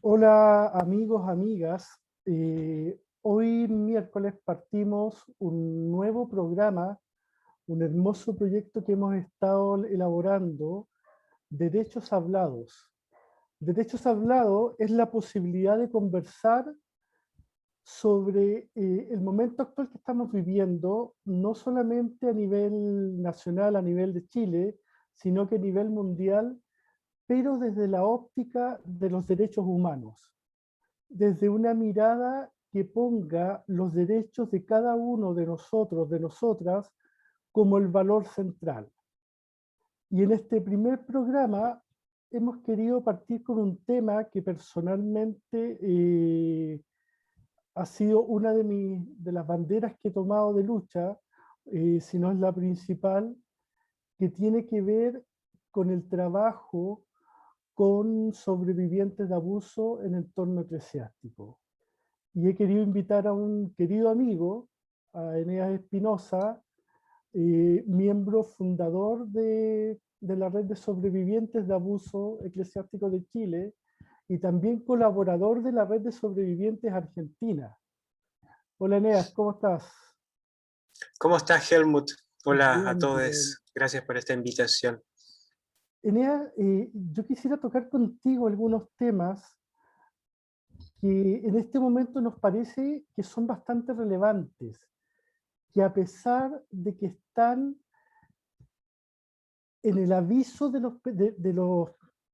Hola amigos, amigas. Hoy miércoles partimos un nuevo programa, un hermoso proyecto que hemos estado elaborando, Derechos Hablados. Derechos Hablados es la posibilidad de conversar sobre el momento actual que estamos viviendo, no solamente a nivel nacional, a nivel de Chile, sino que a nivel mundial, pero desde la óptica de los derechos humanos, desde una mirada que ponga los derechos de cada uno de nosotros, de nosotras, como el valor central. Y en este primer programa hemos querido partir con un tema que personalmente ha sido una de las banderas que he tomado de lucha, si no es la principal, que tiene que ver con el trabajo con sobrevivientes de abuso en entorno eclesiástico. Y he querido invitar a un querido amigo, a Eneas Espinosa, miembro fundador de la red de sobrevivientes de abuso eclesiástico de Chile y también colaborador de la red de sobrevivientes argentina. Hola Eneas, ¿cómo estás? ¿Cómo estás, Helmut? Hola a Bien, bien. todos. Gracias por esta invitación. Eneas, yo quisiera tocar contigo algunos temas que en este momento nos parece que son bastante relevantes, que a pesar de que están en el aviso de los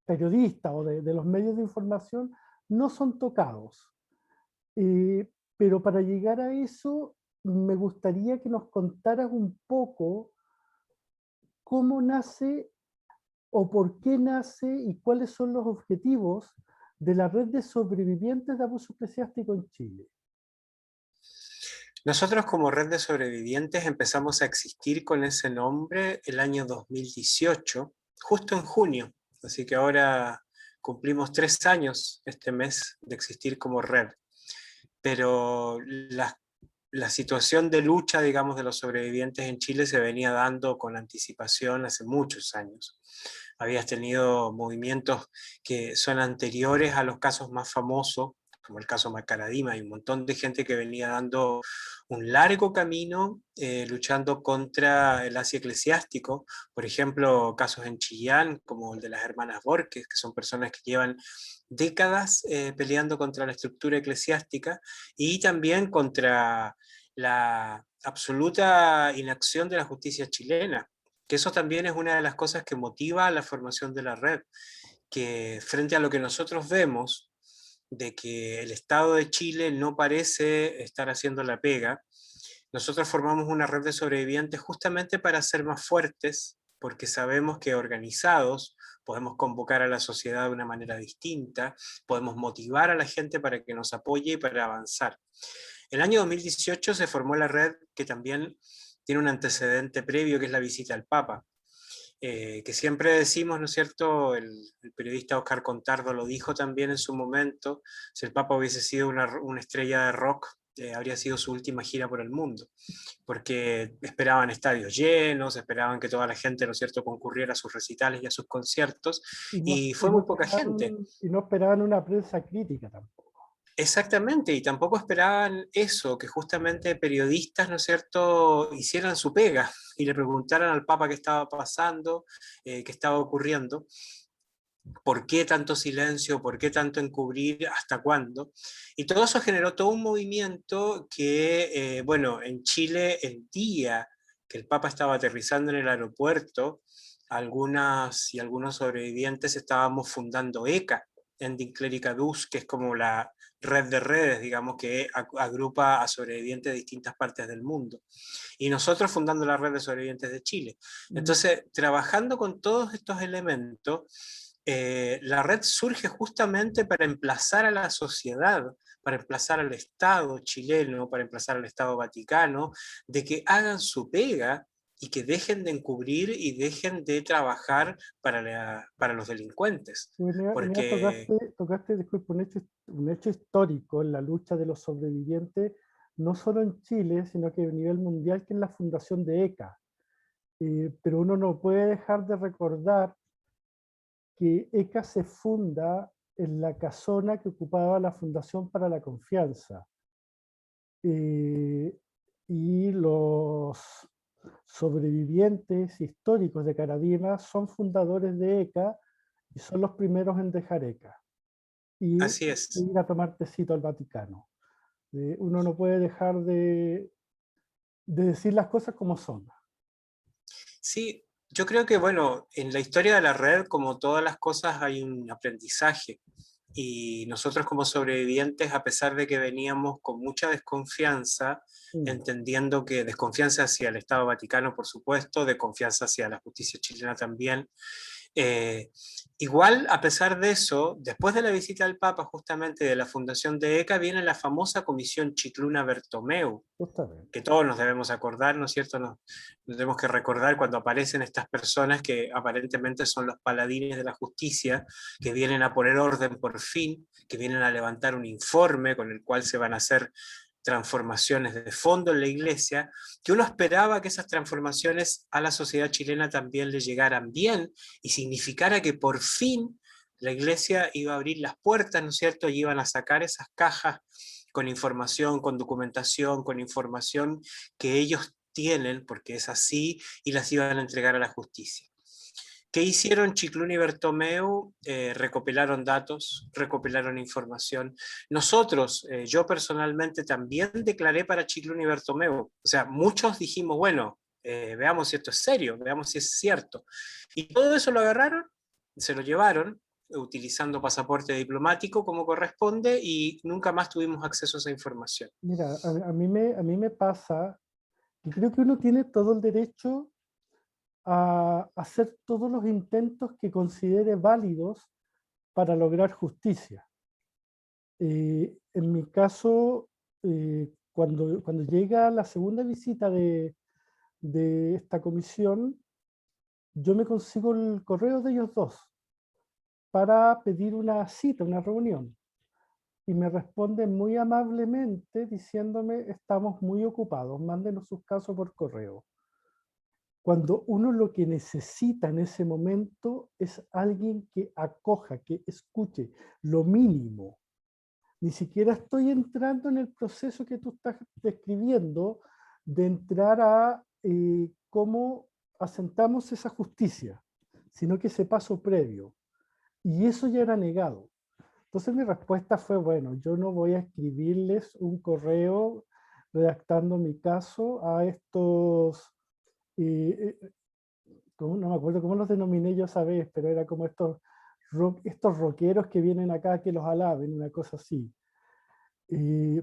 periodistas o de los medios de información, no son tocados. Pero para llegar a eso, me gustaría que nos contaras un poco cómo nace o por qué nace y cuáles son los objetivos de la red de sobrevivientes de abuso eclesiástico en Chile. Nosotros como Red de Sobrevivientes empezamos a existir con ese nombre el año 2018, justo en junio. Así que ahora cumplimos 3 años este mes de existir como red. Pero la situación de lucha, digamos, de los sobrevivientes en Chile se venía dando con anticipación hace muchos años. Habías tenido movimientos que son anteriores a los casos más famosos, como el caso Macaradima. Hay un montón de gente que venía dando un largo camino luchando contra el Asia eclesiástico. Por ejemplo, casos en Chillán, como el de las hermanas Borges, que son personas que llevan décadas peleando contra la estructura eclesiástica y también contra la absoluta inacción de la justicia chilena, que eso también es una de las cosas que motiva la formación de la red, que frente a lo que nosotros vemos, de que el Estado de Chile no parece estar haciendo la pega, nosotros formamos una red de sobrevivientes justamente para ser más fuertes, porque sabemos que organizados podemos convocar a la sociedad de una manera distinta, podemos motivar a la gente para que nos apoye y para avanzar. El año 2018 se formó la red que también tiene un antecedente previo, que es la visita al Papa, que siempre decimos, ¿no es cierto? El periodista Oscar Contardo lo dijo también en su momento, si el Papa hubiese sido una estrella de rock, habría sido su última gira por el mundo, porque esperaban estadios llenos, esperaban que toda la gente, ¿no es cierto?, concurriera a sus recitales y a sus conciertos, y fue muy poca gente. Y no esperaban una prensa crítica tampoco. Exactamente, y tampoco esperaban eso, que justamente periodistas, ¿no es cierto?, hicieran su pega y le preguntaran al Papa qué estaba pasando, qué estaba ocurriendo, por qué tanto silencio, por qué tanto encubrir, hasta cuándo. Y todo eso generó todo un movimiento que, bueno, en Chile el día que el Papa estaba aterrizando en el aeropuerto, algunas y algunos sobrevivientes estábamos fundando ECA, Ending Clerical Abuse, que es como la red de redes, digamos, que agrupa a sobrevivientes de distintas partes del mundo. Y nosotros fundando la red de sobrevivientes de Chile. Entonces, trabajando con todos estos elementos, la red surge justamente para emplazar a la sociedad, para emplazar al Estado chileno, para emplazar al Estado Vaticano, de que hagan su pega y que dejen de encubrir y dejen de trabajar para los delincuentes. En ella Porque tocaste, disculpe, un hecho histórico en la lucha de los sobrevivientes, no solo en Chile, sino que a nivel mundial, que es la fundación de ECA. Pero uno no puede dejar de recordar que ECA se funda en la casona que ocupaba la Fundación para la Confianza. Y los sobrevivientes históricos de Caradima son fundadores de ECA y son los primeros en dejar ECA y Así es. ir a tomar tecito al Vaticano. Uno no puede dejar de decir las cosas como son. Sí, yo creo que, bueno, en la historia de la red, como todas las cosas, hay un aprendizaje. Y nosotros como sobrevivientes, a pesar de que veníamos con mucha desconfianza, Mm. entendiendo que desconfianza hacia el Estado Vaticano, por supuesto, desconfianza hacia la justicia chilena también, eh, igual, a pesar de eso, después de la visita del Papa, justamente de la fundación de ECA, viene la famosa Comisión Chicluna-Bertomeu, que Justamente. todos nos debemos acordar, ¿no es cierto? Nos tenemos que recordar cuando aparecen estas personas que aparentemente son los paladines de la justicia, que vienen a poner orden por fin, que vienen a levantar un informe con el cual se van a hacer transformaciones de fondo en la iglesia, que uno esperaba que esas transformaciones a la sociedad chilena también le llegaran bien y significara que por fin la iglesia iba a abrir las puertas, ¿no es cierto? Y iban a sacar esas cajas con información, con documentación, con información que ellos tienen, porque es así, y las iban a entregar a la justicia. ¿Qué hicieron Chicluna y Bertomeu? Recopilaron datos, recopilaron información. Nosotros, yo personalmente también declaré para Chicluna y Bertomeu. O sea, muchos dijimos, bueno, veamos si esto es serio, veamos si es cierto. Y todo eso lo agarraron, se lo llevaron, utilizando pasaporte diplomático como corresponde, y nunca más tuvimos acceso a esa información. Mira, a mí me pasa que creo que uno tiene todo el derecho a hacer todos los intentos que considere válidos para lograr justicia. En mi caso, cuando llega la segunda visita de esta comisión, yo me consigo el correo de ellos dos para pedir una cita, una reunión. Y me responden muy amablemente diciéndome, estamos muy ocupados, mándenos sus casos por correo. Cuando uno lo que necesita en ese momento es alguien que acoja, que escuche, lo mínimo. Ni siquiera estoy entrando en el proceso que tú estás describiendo de entrar a cómo asentamos esa justicia, sino que ese paso previo. Y eso ya era negado. Entonces mi respuesta fue, bueno, yo no voy a escribirles un correo redactando mi caso a estos, eh, no me acuerdo cómo los denominé yo esa vez, pero era como estos rockeros que vienen acá que los alaben, una cosa así. Y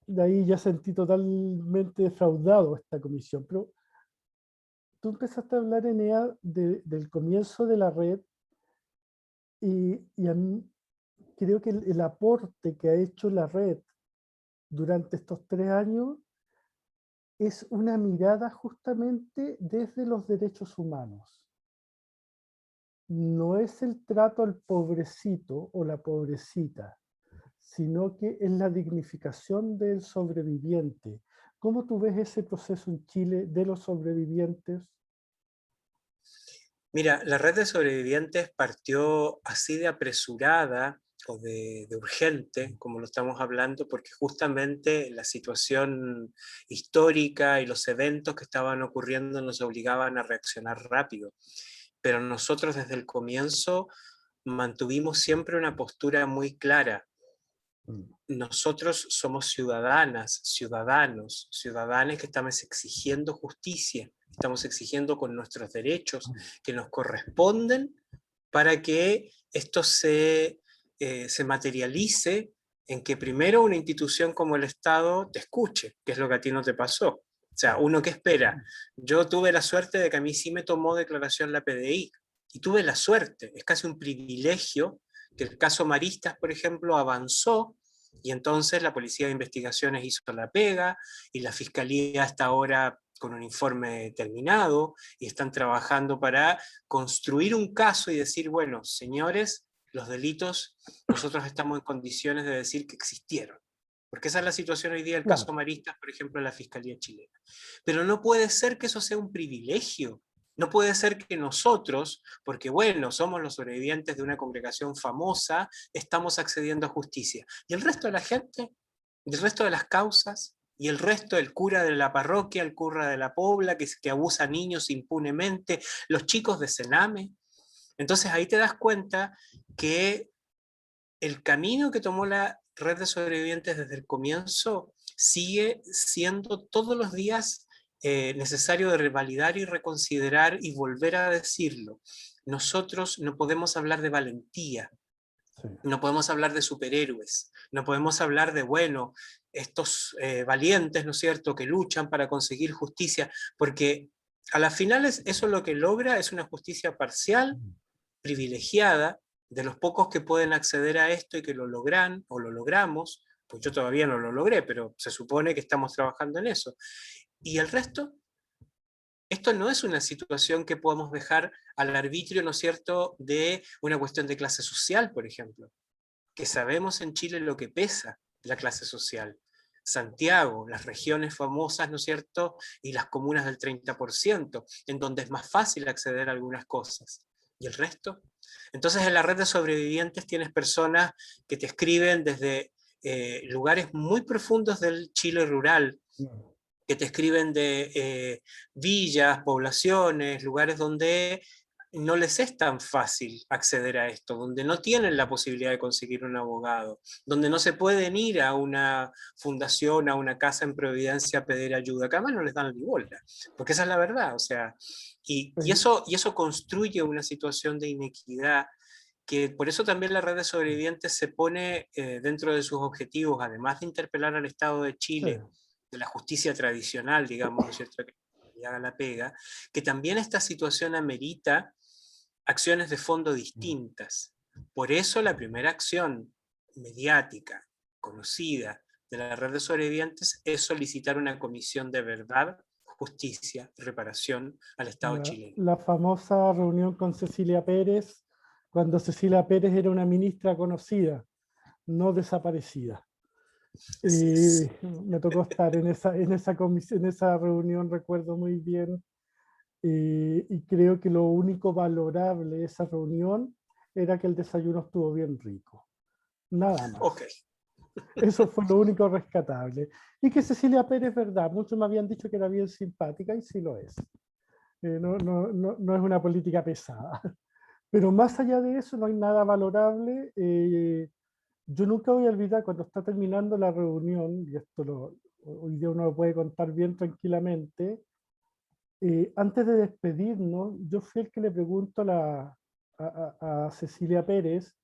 de ahí ya sentí totalmente defraudado esta comisión. Pero tú empezaste a hablar, Enea, del comienzo de la red y a mí creo que el aporte que ha hecho la red durante estos 3 años es una mirada justamente desde los derechos humanos. No es el trato al pobrecito o la pobrecita, sino que es la dignificación del sobreviviente. ¿Cómo tú ves ese proceso en Chile de los sobrevivientes? Mira, la red de sobrevivientes partió así de apresurada o de urgente, como lo estamos hablando, porque justamente la situación histórica y los eventos que estaban ocurriendo nos obligaban a reaccionar rápido. Pero nosotros desde el comienzo mantuvimos siempre una postura muy clara. Mm. Nosotros somos ciudadanas, ciudadanos, ciudadanos que estamos exigiendo justicia, estamos exigiendo con nuestros derechos que nos corresponden para que esto se materialice en que primero una institución como el Estado te escuche, que es lo que a ti no te pasó. O sea, uno que espera. Yo tuve la suerte de que a mí sí me tomó declaración la PDI, y tuve la suerte, es casi un privilegio que el caso Maristas, por ejemplo, avanzó, y entonces la Policía de Investigaciones hizo la pega, y la Fiscalía hasta ahora con un informe terminado, y están trabajando para construir un caso y decir, bueno, señores, los delitos, nosotros estamos en condiciones de decir que existieron. Porque esa es la situación hoy día del caso Claro, Maristas, por ejemplo, en la Fiscalía chilena. Pero no puede ser que eso sea un privilegio. No puede ser que nosotros, porque bueno, somos los sobrevivientes de una congregación famosa, estamos accediendo a justicia. ¿Y el resto de la gente? ¿Y el resto de las causas? ¿Y el resto, el cura de la parroquia, el cura de la pobla, que abusa a niños impunemente, los chicos de Sename? Entonces ahí te das cuenta que el camino que tomó la red de sobrevivientes desde el comienzo sigue siendo todos los días necesario de revalidar y reconsiderar y volver a decirlo. Nosotros no podemos hablar de valentía, Sí. no podemos hablar de superhéroes, no podemos hablar de, bueno, estos valientes, ¿no es cierto?, que luchan para conseguir justicia, porque a las finales eso lo que logra es una justicia parcial, privilegiada, de los pocos que pueden acceder a esto y que lo logran o lo logramos, pues yo todavía no lo logré, pero se supone que estamos trabajando en eso. ¿Y el resto? Esto no es una situación que podamos dejar al arbitrio, ¿no es cierto?, de una cuestión de clase social, por ejemplo, que sabemos en Chile lo que pesa la clase social. Santiago, las regiones famosas, ¿no es cierto?, y las comunas del 30%, en donde es más fácil acceder a algunas cosas. ¿Y el resto? Entonces en la red de sobrevivientes tienes personas que te escriben desde lugares muy profundos del Chile rural, que te escriben de villas, poblaciones, lugares donde no les es tan fácil acceder a esto, donde no tienen la posibilidad de conseguir un abogado, donde no se pueden ir a una fundación, a una casa en Providencia a pedir ayuda, que además no les dan ni bola, porque esa es la verdad, o sea, y eso construye una situación de inequidad que por eso también la red de sobrevivientes se pone dentro de sus objetivos, además de interpelar al Estado de Sí. Chile, de la justicia tradicional, digamos, ¿no es cierto?, que haga la pega, que también esta situación amerita acciones de fondo distintas. Por eso la primera acción mediática, conocida, de la red de sobrevivientes es solicitar una comisión de verdad, justicia y reparación al Estado chileno. La famosa reunión con Cecilia Pérez, cuando Cecilia Pérez era una ministra conocida, no desaparecida. Me tocó estar en esa reunión, recuerdo muy bien, y creo que lo único valorable de esa reunión era que el desayuno estuvo bien rico. Nada más. Ok. Eso fue lo único rescatable. Y que Cecilia Pérez, verdad, muchos me habían dicho que era bien simpática y sí lo es. No es una política pesada. Pero más allá de eso no hay nada valorable. Yo nunca voy a olvidar cuando está terminando la reunión, y esto hoy día uno lo puede contar bien tranquilamente, antes de despedirnos, yo fui el que le pregunto a Cecilia Pérez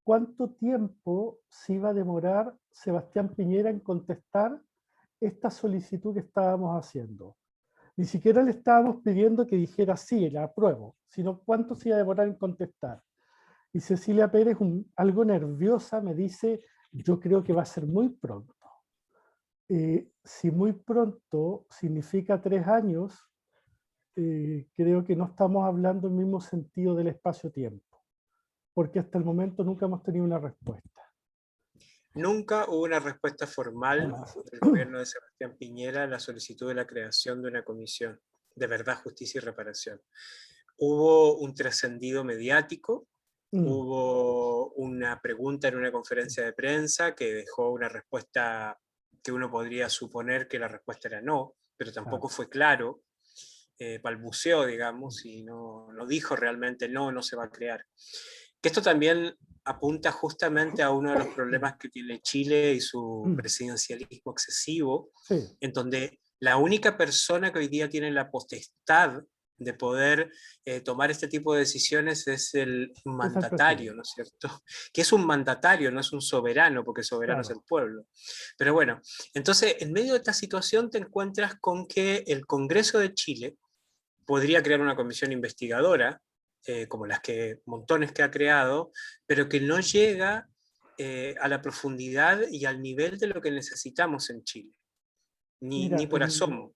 cuánto tiempo se iba a demorar Sebastián Piñera en contestar esta solicitud que estábamos haciendo. Ni siquiera le estábamos pidiendo que dijera sí, la apruebo, sino cuánto se iba a demorar en contestar. Y Cecilia Pérez, algo nerviosa, me dice, yo creo que va a ser muy pronto. Si muy pronto significa 3 años, creo que no estamos hablando el mismo sentido del espacio-tiempo, porque hasta el momento nunca hemos tenido una respuesta. Nunca hubo una respuesta formal Jamás. del gobierno de Sebastián Piñera a la solicitud de la creación de una comisión de verdad, justicia y reparación. Hubo un trascendido mediático, hubo una pregunta en una conferencia de prensa que dejó una respuesta que uno podría suponer que la respuesta era no, pero tampoco fue claro, balbuceó, digamos, y no dijo realmente no se va a crear. Que esto también apunta justamente a uno de los problemas que tiene Chile y su presidencialismo excesivo, Sí. en donde la única persona que hoy día tiene la potestad de poder tomar este tipo de decisiones es el mandatario, ¿no es cierto? Que es un mandatario, no es un soberano, porque soberano es el pueblo. Pero bueno, entonces en medio de esta situación te encuentras con que el Congreso de Chile podría crear una comisión investigadora, como las que montones que ha creado, pero que no llega a la profundidad y al nivel de lo que necesitamos en Chile, ni por asomo.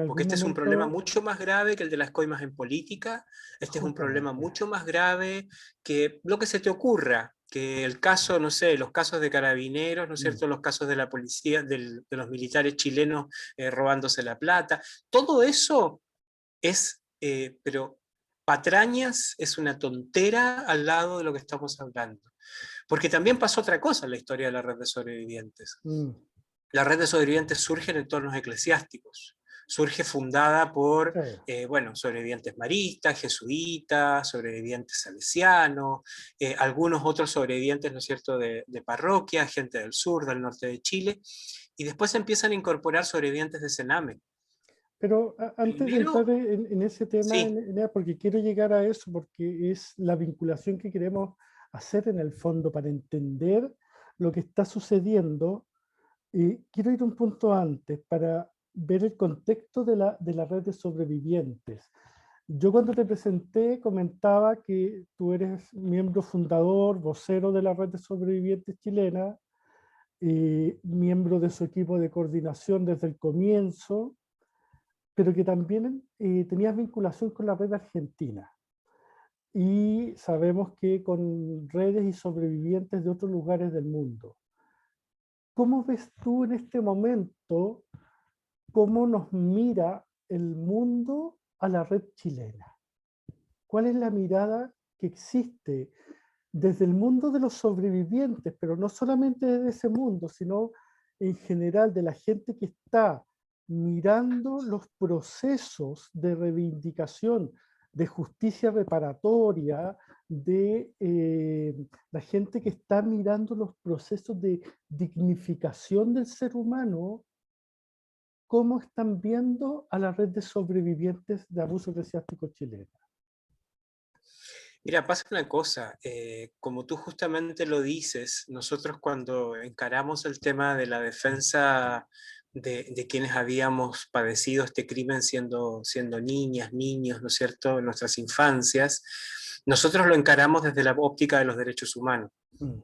Porque este es un problema mucho más grave que el de las coimas en política, este es un problema mucho más grave que lo que se te ocurra, que el caso, no sé, los casos de carabineros, ¿no es cierto?, los casos de la policía, de los militares chilenos robándose la plata, todo eso es pero patrañas es una tontera al lado de lo que estamos hablando. Porque también pasó otra cosa en la historia de la red de sobrevivientes. Mm, La red de sobrevivientes surge en entornos eclesiásticos. Surge fundada por, sí. bueno, sobrevivientes maristas, jesuitas, sobrevivientes salesianos, algunos otros sobrevivientes, ¿no es cierto?, de parroquia, gente del sur, del norte de Chile, y después se empiezan a incorporar sobrevivientes de Sename. Pero antes de entrar Primero, en ese tema, sí, porque quiero llegar a eso, porque es la vinculación que queremos hacer en el fondo para entender lo que está sucediendo. Quiero ir un punto antes para ver el contexto de la red de sobrevivientes. Yo cuando te presenté comentaba que tú eres miembro fundador, vocero de la red de sobrevivientes chilena, miembro de su equipo de coordinación desde el comienzo, pero que también tenías vinculación con la red argentina. Y sabemos que con redes y sobrevivientes de otros lugares del mundo. ¿Cómo ves tú en este momento cómo nos mira el mundo a la red chilena? ¿Cuál es la mirada que existe desde el mundo de los sobrevivientes, pero no solamente desde ese mundo, sino en general de la gente que está mirando los procesos de reivindicación, de justicia reparatoria, de la gente que está mirando los procesos de dignificación del ser humano? ¿Cómo están viendo a la red de sobrevivientes de abuso eclesiástico chileno? mira, pasa una cosa, como tú justamente lo dices, nosotros cuando encaramos el tema de la defensa de quienes habíamos padecido este crimen siendo niñas, niños, ¿no es cierto?, en nuestras infancias, nosotros lo encaramos desde la óptica de los derechos humanos, Mm,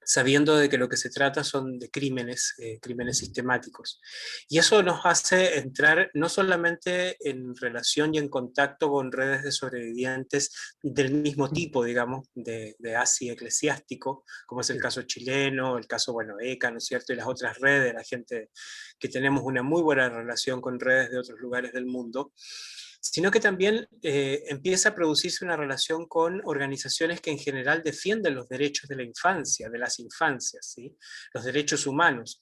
sabiendo de que lo que se trata son de crímenes, crímenes sistemáticos. Y eso nos hace entrar no solamente en relación y en contacto con redes de sobrevivientes del mismo mm, tipo, digamos, de ASI eclesiástico, como es el sí. caso chileno, el caso, bueno, ECA, ¿no es cierto?, y las otras redes, la gente que tenemos una muy buena relación con redes de otros lugares del mundo, sino que también empieza a producirse una relación con organizaciones que en general defienden los derechos de la infancia, de las infancias, ¿sí?, los derechos humanos.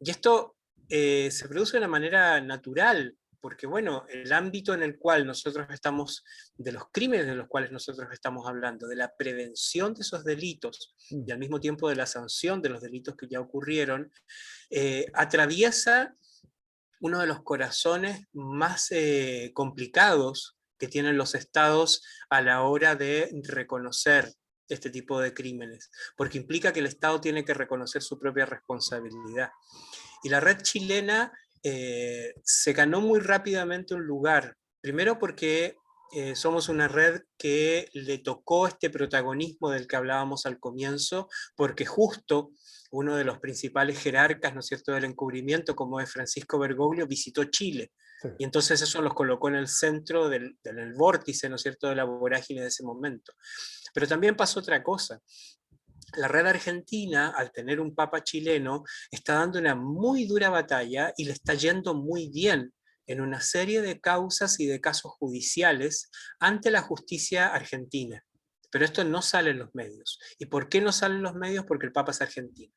Y esto se produce de una manera natural, porque bueno, el ámbito en el cual nosotros estamos, de los crímenes de los cuales nosotros estamos hablando, de la prevención de esos delitos Mm, y al mismo tiempo de la sanción de los delitos que ya ocurrieron, atraviesa uno de los corazones más complicados que tienen los estados a la hora de reconocer este tipo de crímenes, porque implica que el Estado tiene que reconocer su propia responsabilidad. Y la red chilena se ganó muy rápidamente un lugar, primero porque somos una red que le tocó este protagonismo del que hablábamos al comienzo, porque justo uno de los principales jerarcas, ¿no es cierto?, del encubrimiento, como es Francisco Bergoglio, visitó Chile. sí. Y entonces eso los colocó en el centro del vórtice, ¿no es cierto?, de la vorágine de ese momento. Pero también pasó otra cosa. La red argentina, al tener un papa chileno, está dando una muy dura batalla y le está yendo muy bien en una serie de causas y de casos judiciales ante la justicia argentina. Pero esto no sale en los medios. ¿Y por qué no sale en los medios? Porque el papa es argentino.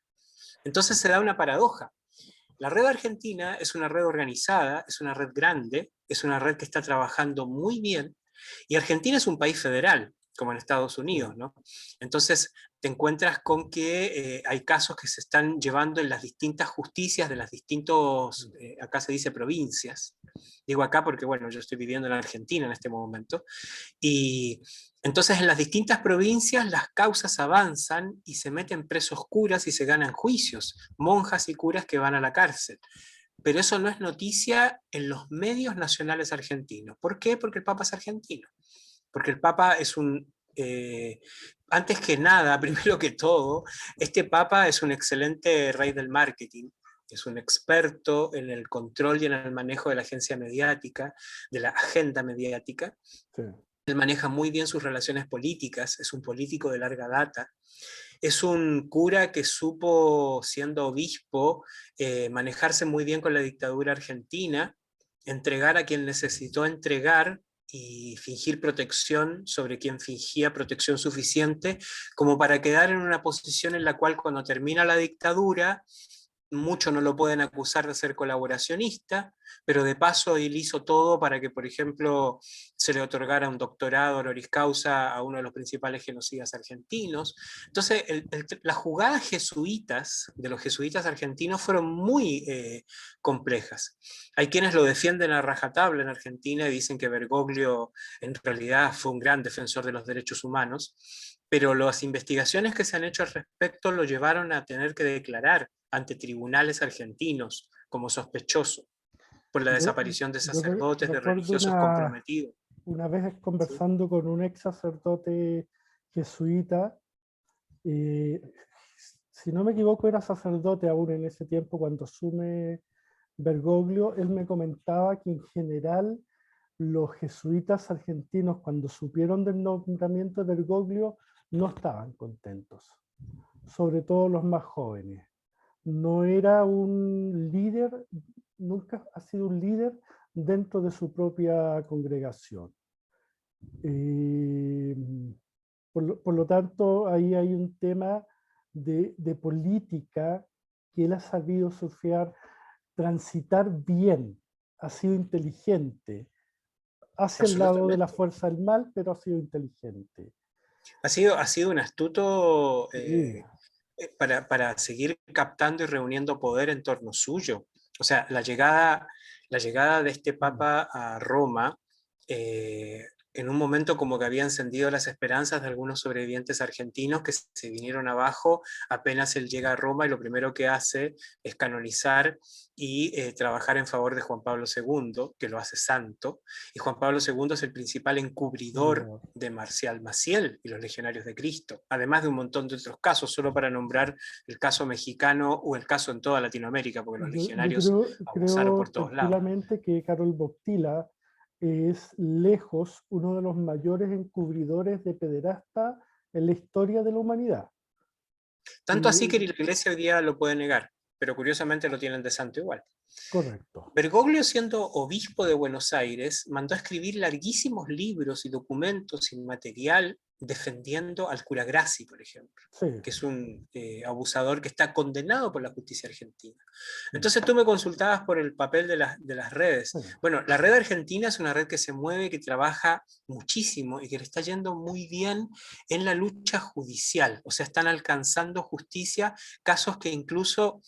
Entonces se da una paradoja. La red argentina es una red organizada, es una red grande, es una red que está trabajando muy bien, y Argentina es un país federal, como en Estados Mm, Unidos, ¿no? Entonces te encuentras con que hay casos que se están llevando en las distintas justicias de las distintos, mm, acá se dice provincias, digo acá porque, bueno, yo estoy viviendo en Argentina en este momento, y entonces en las distintas provincias las causas avanzan y se meten presos curas y se ganan juicios, monjas y curas que van a la cárcel. Pero eso no es noticia en los medios nacionales argentinos. ¿Por qué? Porque el Papa es argentino. Porque el Papa es un... antes que nada, primero que todo, este Papa es un excelente rey del marketing, es un experto en el control y en el manejo de la agencia mediática, de la agenda mediática. sí. Él maneja muy bien sus relaciones políticas, es un político de larga data, es un cura que supo, siendo obispo, manejarse muy bien con la dictadura argentina, entregar a quien necesitó entregar y fingir protección sobre quien fingía protección suficiente, como para quedar en una posición en la cual cuando termina la dictadura, muchos no lo pueden acusar de ser colaboracionista, pero de paso él hizo todo para que, por ejemplo, se le otorgara un doctorado honoris causa a uno de los principales genocidas argentinos. Entonces, las jugadas jesuitas, de los jesuitas argentinos, fueron muy complejas. Hay quienes lo defienden a rajatabla en Argentina y dicen que Bergoglio en realidad fue un gran defensor de los derechos humanos, pero las investigaciones que se han hecho al respecto lo llevaron a tener que declarar ante tribunales argentinos como sospechoso por la desaparición de sacerdotes, de Recuerdo religiosos comprometidos. una vez ¿Sí? conversando con un ex sacerdote jesuita, eh, si no me equivoco era sacerdote aún en ese tiempo cuando asume Bergoglio, él me comentaba que en general los jesuitas argentinos cuando supieron del nombramiento de Bergoglio no estaban contentos, sobre todo los más jóvenes. No era un líder, nunca ha sido un líder dentro de su propia congregación. Eh, por lo tanto, ahí hay un tema de política que él ha sabido surfear, transitar bien, ha sido inteligente, hacia el lado de la Absolutamente. fuerza del mal, pero ha sido inteligente. Ha sido un astuto Sí. para seguir captando y reuniendo poder en torno suyo. O sea, la llegada de este Papa a Roma, en un momento como que había encendido las esperanzas de algunos sobrevivientes argentinos que se vinieron abajo apenas él llega a Roma y lo primero que hace es canonizar y trabajar en favor de Juan Pablo II, que lo hace santo, y Juan Pablo II es el principal encubridor de Marcial Maciel y los Legionarios de Cristo, además de un montón de otros casos, solo para nombrar el caso mexicano o el caso en toda Latinoamérica, porque los Yo legionarios abusaron creo por todos lados. tranquilamente que Karol Wojtyla es lejos uno de los mayores encubridores de pederasta en la historia de la humanidad. Tanto así que la Iglesia hoy día lo puede negar, pero curiosamente lo tienen de santo igual. Correcto. Bergoglio, siendo obispo de Buenos Aires, mandó a escribir larguísimos libros y documentos y material defendiendo al cura Grassi, por ejemplo, Sí. que es un abusador que está condenado por la justicia argentina. Entonces tú me consultabas por el papel de las redes. Sí. Bueno, la red argentina es una red que se mueve, que trabaja muchísimo y que le está yendo muy bien en la lucha judicial. O sea, están alcanzando justicia, casos que incluso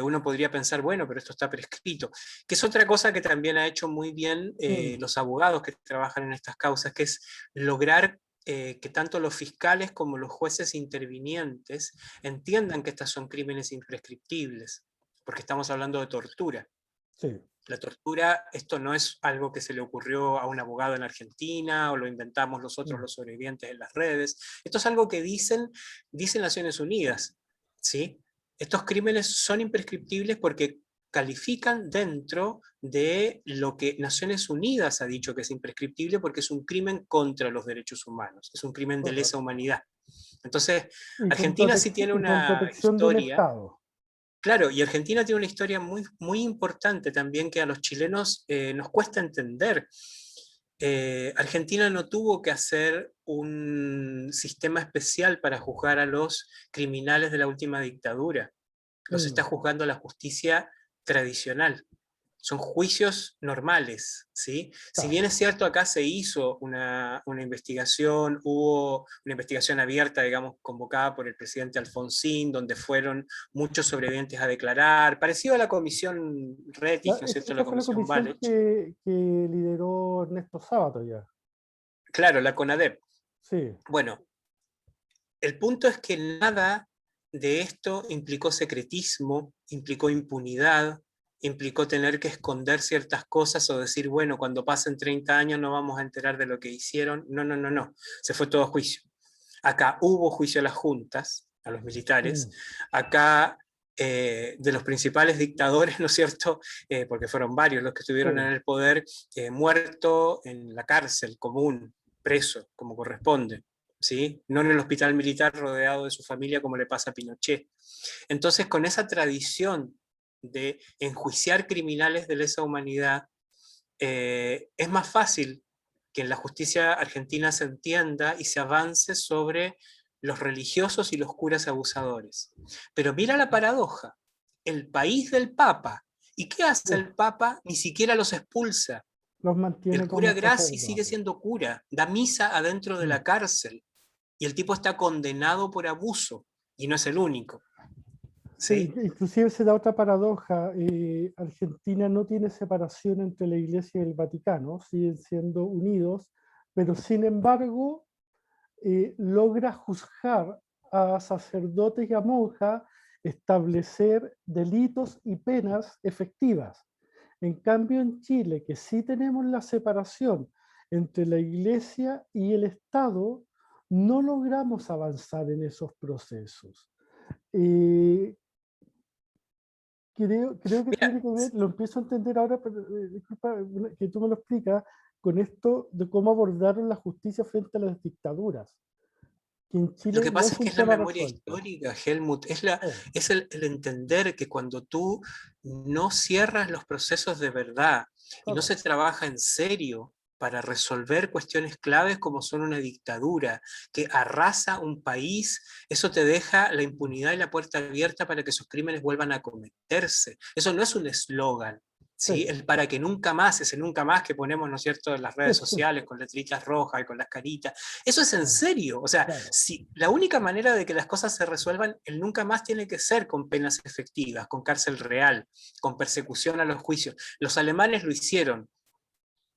uno podría pensar, bueno, pero esto está prescrito, que es otra cosa que también ha hecho muy bien los abogados que trabajan en estas causas, que es lograr que tanto los fiscales como los jueces intervinientes entiendan que estas son crímenes imprescriptibles, porque estamos hablando de tortura. Sí. La tortura, esto no es algo que se le ocurrió a un abogado en Argentina o lo inventamos nosotros los sobrevivientes en las redes. Esto es algo que dicen Naciones Unidas, ¿sí? Estos crímenes son imprescriptibles porque califican dentro de lo que Naciones Unidas ha dicho que es imprescriptible porque es un crimen contra los derechos humanos, es un crimen de lesa humanidad. Entonces, Argentina sí tiene con una protección de un historia. Estado. Claro, y Argentina tiene una historia muy, muy importante también que a los chilenos nos cuesta entender. Argentina no tuvo que hacer un sistema especial para juzgar a los criminales de la última dictadura. Los está juzgando la justicia tradicional. Son juicios normales, ¿sí? Si bien es cierto, acá se hizo una investigación, hubo una investigación abierta, digamos, convocada por el presidente Alfonsín, donde fueron muchos sobrevivientes a declarar, parecido a la comisión Rettig, ¿no es cierto?, la Esa fue la comisión comisión Walech. que lideró Ernesto Sábato ya. Claro, la CONADEP. Sí. Bueno, el punto es que nada de esto implicó secretismo, implicó impunidad, implicó tener que esconder ciertas cosas o decir, bueno, cuando pasen 30 años no vamos a enterar de lo que hicieron. No, no, no, no. Se fue todo a juicio. Acá hubo juicio a las juntas, a los militares. Acá de los principales dictadores, ¿no es cierto? Porque fueron varios los que estuvieron en el poder, muerto en la cárcel común, preso, como corresponde. ¿Sí? No en el hospital militar rodeado de su familia como le pasa a Pinochet. Entonces, con esa tradición de enjuiciar criminales de lesa humanidad, es más fácil que en la justicia argentina se entienda y se avance sobre los religiosos y los curas abusadores. Pero mira la paradoja, el país del Papa, ¿y qué hace Uf, el Papa? Ni siquiera los expulsa. los El mantiene cura como Grassi sigue sacerdotes. siendo cura, da misa adentro de Mm. la cárcel, y el tipo está condenado por abuso, y no es el único, Sí, ¿sí? inclusive se da otra paradoja. Argentina no tiene separación entre la Iglesia y el Vaticano, siguen siendo unidos, pero sin embargo logra juzgar a sacerdotes y a monjas, establecer delitos y penas efectivas. En cambio, en Chile, que sí tenemos la separación entre la Iglesia y el Estado, no logramos avanzar en esos procesos. Eh, creo que Mira, tiene que ver, lo empiezo a entender ahora, pero disculpa que tú me lo explicas, con esto de cómo abordaron la justicia frente a las dictaduras, que en lo Chile que no pasa es es que un es la tema memoria resuelto. histórica, Helmut, Oh, es el entender que cuando tú no cierras los procesos de verdad y no se claro. trabaja en serio para resolver cuestiones claves como son una dictadura que arrasa un país, eso te deja la impunidad y la puerta abierta para que esos crímenes vuelvan a cometerse. Eso no es un eslogan. ¿Sí? Sí, El para que nunca más, ese nunca más que ponemos, ¿no es cierto?, en las sí, redes sí, sociales con letritas rojas y con las caritas. Eso es en claro, serio. O sea, claro. si la única manera de que las cosas se resuelvan, el nunca más tiene que ser con penas efectivas, con cárcel real, con persecución a los juicios. Los alemanes lo hicieron,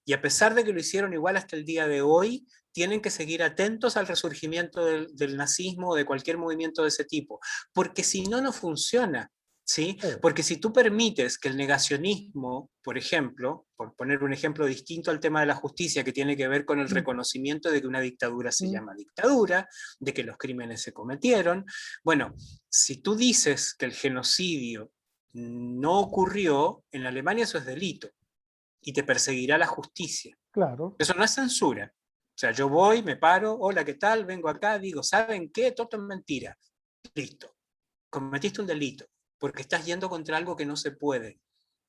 y a pesar de que lo hicieron igual hasta el día de hoy, tienen que seguir atentos al resurgimiento del nazismo o de cualquier movimiento de ese tipo, porque si no, no funciona. ¿Sí? Sí, Porque si tú permites que el negacionismo, por ejemplo, por poner un ejemplo distinto al tema de la justicia, que tiene que ver con el mm, reconocimiento de que una dictadura se mm, llama dictadura, de que los crímenes se cometieron, bueno, si tú dices que el genocidio no ocurrió, en Alemania eso es delito y te perseguirá la justicia. claro, Eso no es censura. O sea, yo voy, me paro, hola, ¿qué tal? Vengo acá, digo, ¿saben qué? Todo es mentira. Listo. Cometiste un delito, porque estás yendo contra algo que no se puede.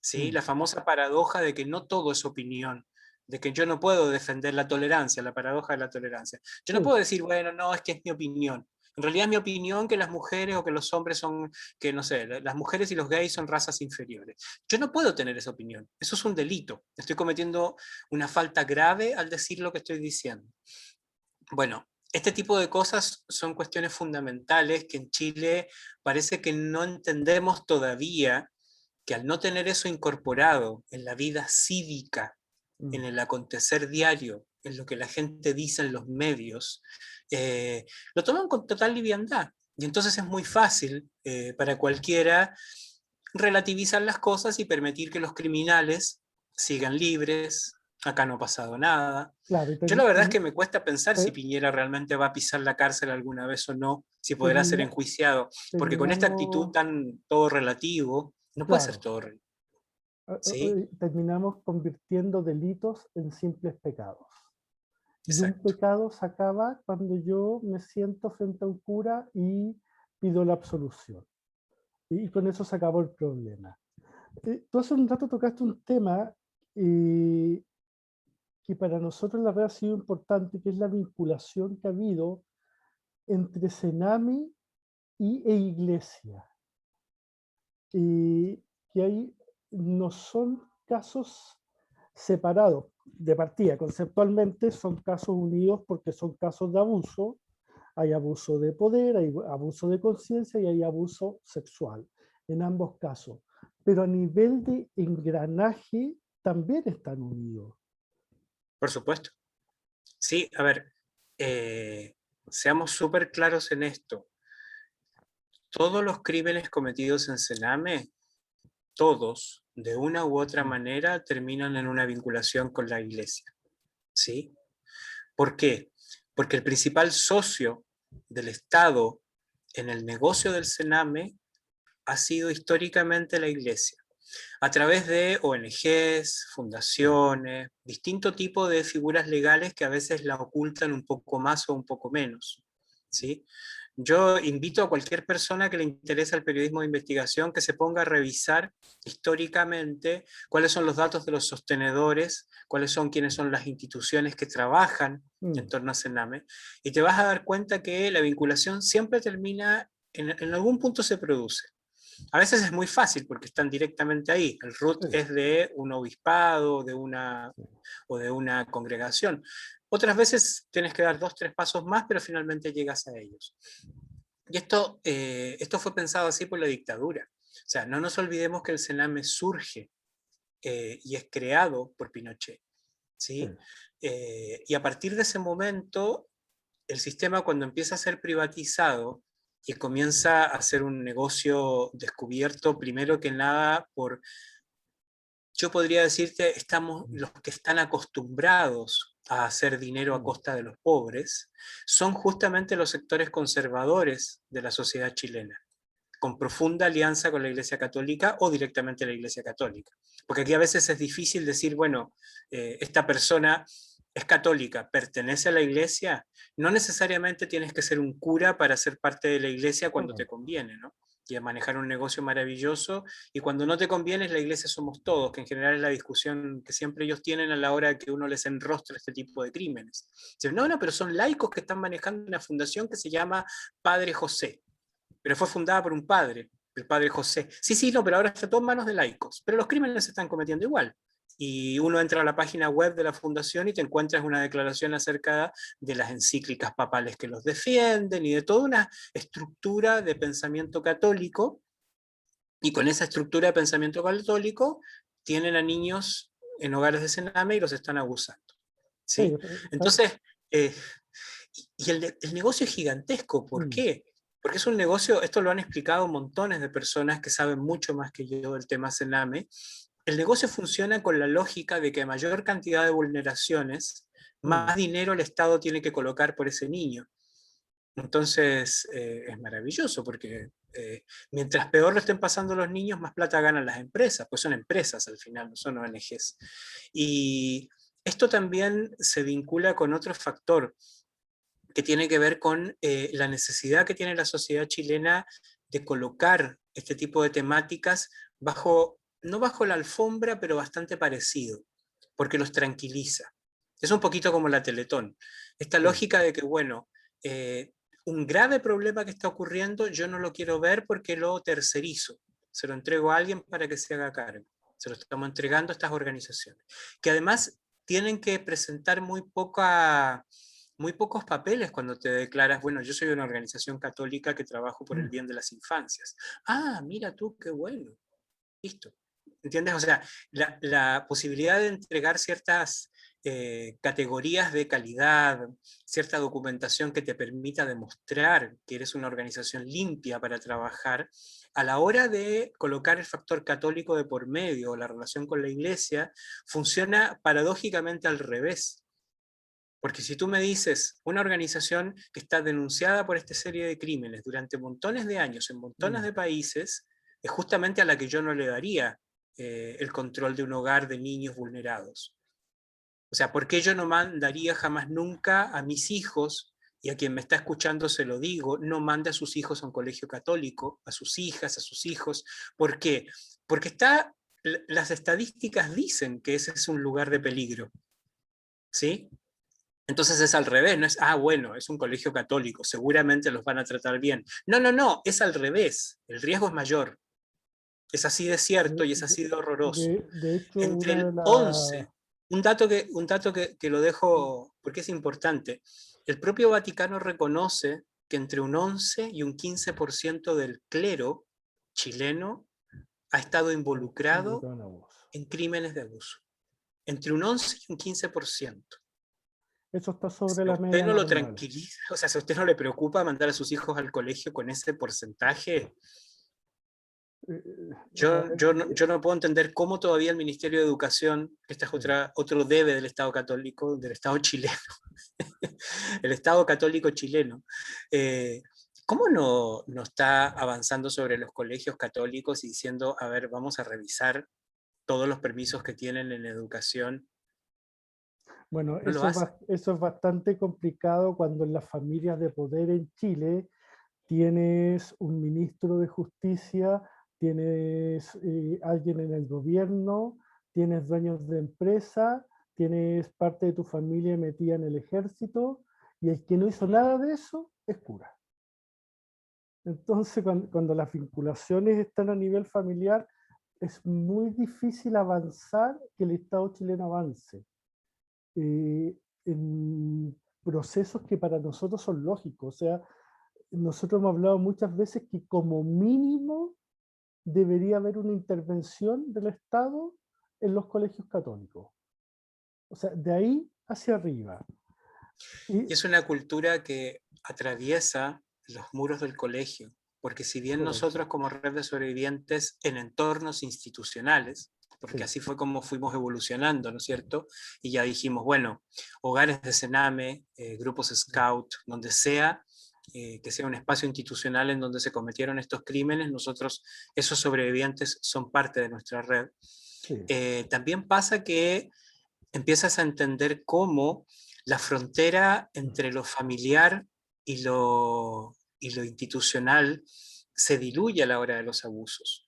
¿Sí? mm, La famosa paradoja de que no todo es opinión, de que yo no puedo defender la tolerancia, la paradoja de la tolerancia. Yo no sí, puedo decir, bueno, no, es que es mi opinión. En realidad es mi opinión que las mujeres o que los hombres son, que no sé, las mujeres y los gays son razas inferiores. Yo no puedo tener esa opinión. Eso es un delito. Estoy cometiendo una falta grave al decir lo que estoy diciendo. Bueno, este tipo de cosas son cuestiones fundamentales que en Chile parece que no entendemos todavía, que al no tener eso incorporado en la vida cívica, mm, en el acontecer diario, en lo que la gente dice en los medios, lo toman con total liviandad. Y entonces es muy fácil para cualquiera relativizar las cosas y permitir que los criminales sigan libres, acá no ha pasado nada. claro. Yo la verdad es que me cuesta pensar si Te- Piñera realmente va a pisar la cárcel alguna vez o no, si podrá ser termina- enjuiciado, porque con esta actitud terminamos, tan todo relativo, no puede ser claro, todo relativo, ¿sí? terminamos convirtiendo delitos en simples pecados. Y un Exacto. pecado se acaba cuando yo me siento frente a un cura y pido la absolución. Y con eso se acabó el problema. Tú hace un rato tocaste un tema eh, que para nosotros la verdad ha sido importante, que es la vinculación que ha habido entre Senami e Iglesia. Que hay, no son casos separados de partida, conceptualmente son casos unidos porque son casos de abuso. Hay abuso de poder, hay abuso de conciencia y hay abuso sexual en ambos casos. Pero a nivel de engranaje también están unidos. Por supuesto. Sí, a ver, eh, seamos súper claros en esto. Todos los crímenes cometidos en Sename, todos, de una u otra Mm, manera, terminan en una vinculación con la iglesia. ¿Sí? ¿Por qué? Porque el principal socio del Estado en el negocio del Sename ha sido históricamente la iglesia, a través de ONGs, fundaciones, distinto tipo de figuras legales que a veces la ocultan un poco más o un poco menos. ¿sí? Yo invito a cualquier persona que le interese el periodismo de investigación que se ponga a revisar históricamente cuáles son los datos de los sostenedores, quiénes son las instituciones que trabajan en torno a Sename, y te vas a dar cuenta que la vinculación siempre termina, en algún punto se produce. A veces es muy fácil porque están directamente ahí. El root es de un obispado o de una congregación. Otras veces tienes que dar 2, 3 pasos más, pero finalmente llegas a ellos. Y esto fue pensado así por la dictadura. O sea, no nos olvidemos que el Sename surge y es creado por Pinochet, ¿sí? Y a partir de ese momento, el sistema, cuando empieza a ser privatizado y comienza a ser un negocio descubierto primero que nada por, yo podría decirte, estamos los que están acostumbrados a hacer dinero a costa de los pobres, son justamente los sectores conservadores de la sociedad chilena, con profunda alianza con la Iglesia Católica o directamente la Iglesia Católica. Porque aquí a veces es difícil decir, bueno, esta persona es católica, pertenece a la Iglesia. No necesariamente tienes que ser un cura para ser parte de la Iglesia cuando te conviene, ¿no? Y a manejar un negocio maravilloso, y cuando no te conviene, la Iglesia somos todos, que en general es la discusión que siempre ellos tienen a la hora que uno les enrostra este tipo de crímenes. Dicen, no, pero son laicos que están manejando una fundación que se llama Padre José, pero fue fundada por un padre, el padre José. Sí, sí, no, pero ahora está todo en manos de laicos, pero los crímenes se están cometiendo igual. Y uno entra a la página web de la fundación y te encuentras una declaración acerca de las encíclicas papales que los defienden y de toda una estructura de pensamiento católico, y con esa estructura de pensamiento católico tienen a niños en hogares de Sename y los están abusando, ¿sí? Entonces, y el negocio es gigantesco. ¿Por qué? Porque es un negocio, esto lo han explicado montones de personas que saben mucho más que yo del tema Sename. El negocio funciona con la lógica de que a mayor cantidad de vulneraciones, más dinero el Estado tiene que colocar por ese niño. Entonces, es maravilloso porque mientras peor lo estén pasando los niños, más plata ganan las empresas, pues son empresas al final, no son ONGs. Y esto también se vincula con otro factor que tiene que ver con la necesidad que tiene la sociedad chilena de colocar este tipo de temáticas no bajo la alfombra, pero bastante parecido, porque los tranquiliza. Es un poquito como la Teletón. Esta lógica de que, bueno, un grave problema que está ocurriendo, yo no lo quiero ver porque lo tercerizo, se lo entrego a alguien para que se haga cargo. Se lo estamos entregando a estas organizaciones, que además tienen que presentar muy pocos papeles cuando te declaras, bueno, yo soy una organización católica que trabajo por el bien de las infancias. Ah, mira tú, qué bueno. Listo. ¿Entiendes? O sea, la posibilidad de entregar ciertas categorías de calidad, cierta documentación que te permita demostrar que eres una organización limpia para trabajar, a la hora de colocar el factor católico de por medio o la relación con la iglesia, funciona paradójicamente al revés. Porque si tú me dices una organización que está denunciada por esta serie de crímenes durante montones de años en montones de países, es justamente a la que yo no le daría el control de un hogar de niños vulnerados. O sea, ¿por qué yo no mandaría jamás nunca a mis hijos, y a quien me está escuchando se lo digo, no mande a sus hijos a un colegio católico, a sus hijas, a sus hijos? ¿Por qué? Porque las estadísticas dicen que ese es un lugar de peligro, ¿sí? Entonces es al revés, no es, bueno, es un colegio católico, seguramente los van a tratar bien. No, no, no, es al revés, el riesgo es mayor. Es así de cierto y es así de horroroso. De hecho, Entre una de el las... 11, un dato que lo dejo porque es importante, el propio Vaticano reconoce que entre un 11 y un 15% del clero chileno ha estado involucrado en crímenes de abuso. Entre un 11 y un 15%. Eso está sobre Si a la usted media no lo normal. tranquiliza, o sea, si a usted no le preocupa mandar a sus hijos al colegio con ese porcentaje, O sea, yo no puedo entender cómo todavía el Ministerio de Educación, que este es otro debe del Estado católico, del Estado chileno, el Estado católico chileno, ¿cómo no está avanzando sobre los colegios católicos y diciendo, a ver, vamos a revisar todos los permisos que tienen en educación? Bueno, No lo hacen. eso es bastante complicado cuando en las familias de poder en Chile tienes un ministro de justicia, tienes alguien en el gobierno, tienes dueños de empresa, tienes parte de tu familia metida en el ejército, y el que no hizo nada de eso es cura. Entonces, cuando las vinculaciones están a nivel familiar, es muy difícil avanzar, que el Estado chileno avance en procesos que para nosotros son lógicos. O sea, nosotros hemos hablado muchas veces que como mínimo debería haber una intervención del Estado en los colegios católicos. O sea, de ahí hacia arriba. Y Y, es una cultura que atraviesa los muros del colegio, porque si bien nosotros correcto, como red de sobrevivientes en entornos institucionales, porque sí, así fue como fuimos evolucionando, ¿no es cierto? Y ya dijimos, bueno, hogares de Sename, grupos Scout, donde sea, que sea un espacio institucional en donde se cometieron estos crímenes, nosotros, esos sobrevivientes son parte de nuestra red. sí, También pasa que empiezas a entender cómo la frontera entre lo familiar y lo institucional se diluye a la hora de los abusos.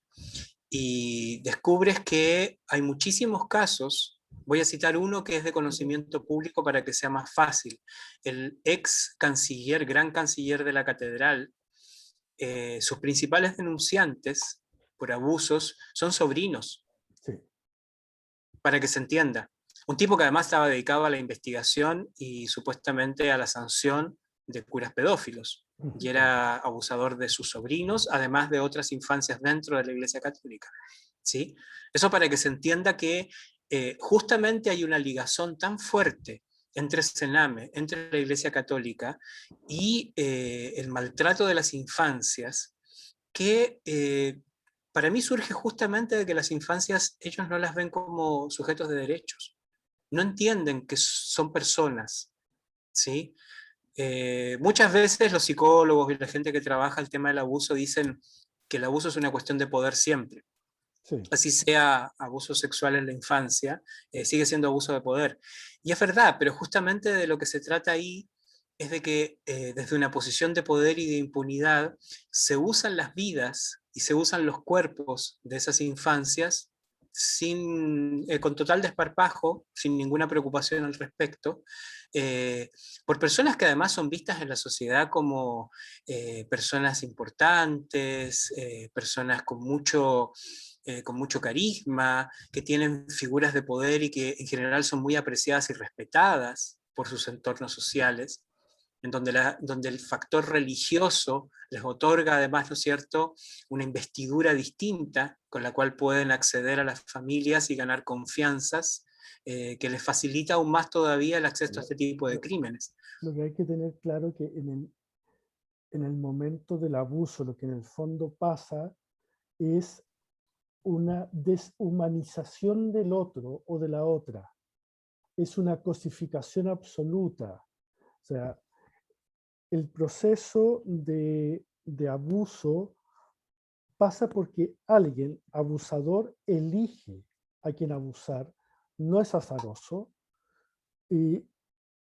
Y descubres que hay muchísimos casos. Voy a citar uno que es de conocimiento público para que sea más fácil. El ex canciller, gran canciller de la catedral, sus principales denunciantes por abusos son sobrinos, sí. para que se entienda. Un tipo que además estaba dedicado a la investigación y supuestamente a la sanción de curas pedófilos, y era abusador de sus sobrinos, además de otras infancias dentro de la Iglesia Católica. ¿Sí? Eso para que se entienda que justamente hay una ligazón tan fuerte entre Sename, entre la Iglesia Católica y el maltrato de las infancias, que para mí surge justamente de que las infancias ellos no las ven como sujetos de derechos, no entienden que son personas, ¿sí? Muchas veces los psicólogos y la gente que trabaja el tema del abuso dicen que el abuso es una cuestión de poder siempre. Sí, Así sea abuso sexual en la infancia, sigue siendo abuso de poder. Y es verdad, pero justamente de lo que se trata ahí es de que desde una posición de poder y de impunidad se usan las vidas y se usan los cuerpos de esas infancias con total desparpajo, sin ninguna preocupación al respecto, eh, por personas que además son vistas en la sociedad como personas importantes, personas con mucho carisma, que tienen figuras de poder y que en general son muy apreciadas y respetadas por sus entornos sociales, en donde el factor religioso les otorga además, ¿no es cierto?, una investidura distinta con la cual pueden acceder a las familias y ganar confianzas, que les facilita aún más todavía el acceso a lo, este tipo de lo- crímenes. lo que hay que tener claro que en el momento del abuso, lo que en el fondo pasa es una deshumanización del otro o de la otra. Es una cosificación absoluta. O sea, el proceso de abuso pasa porque alguien abusador elige a quien abusar, no es azaroso, y,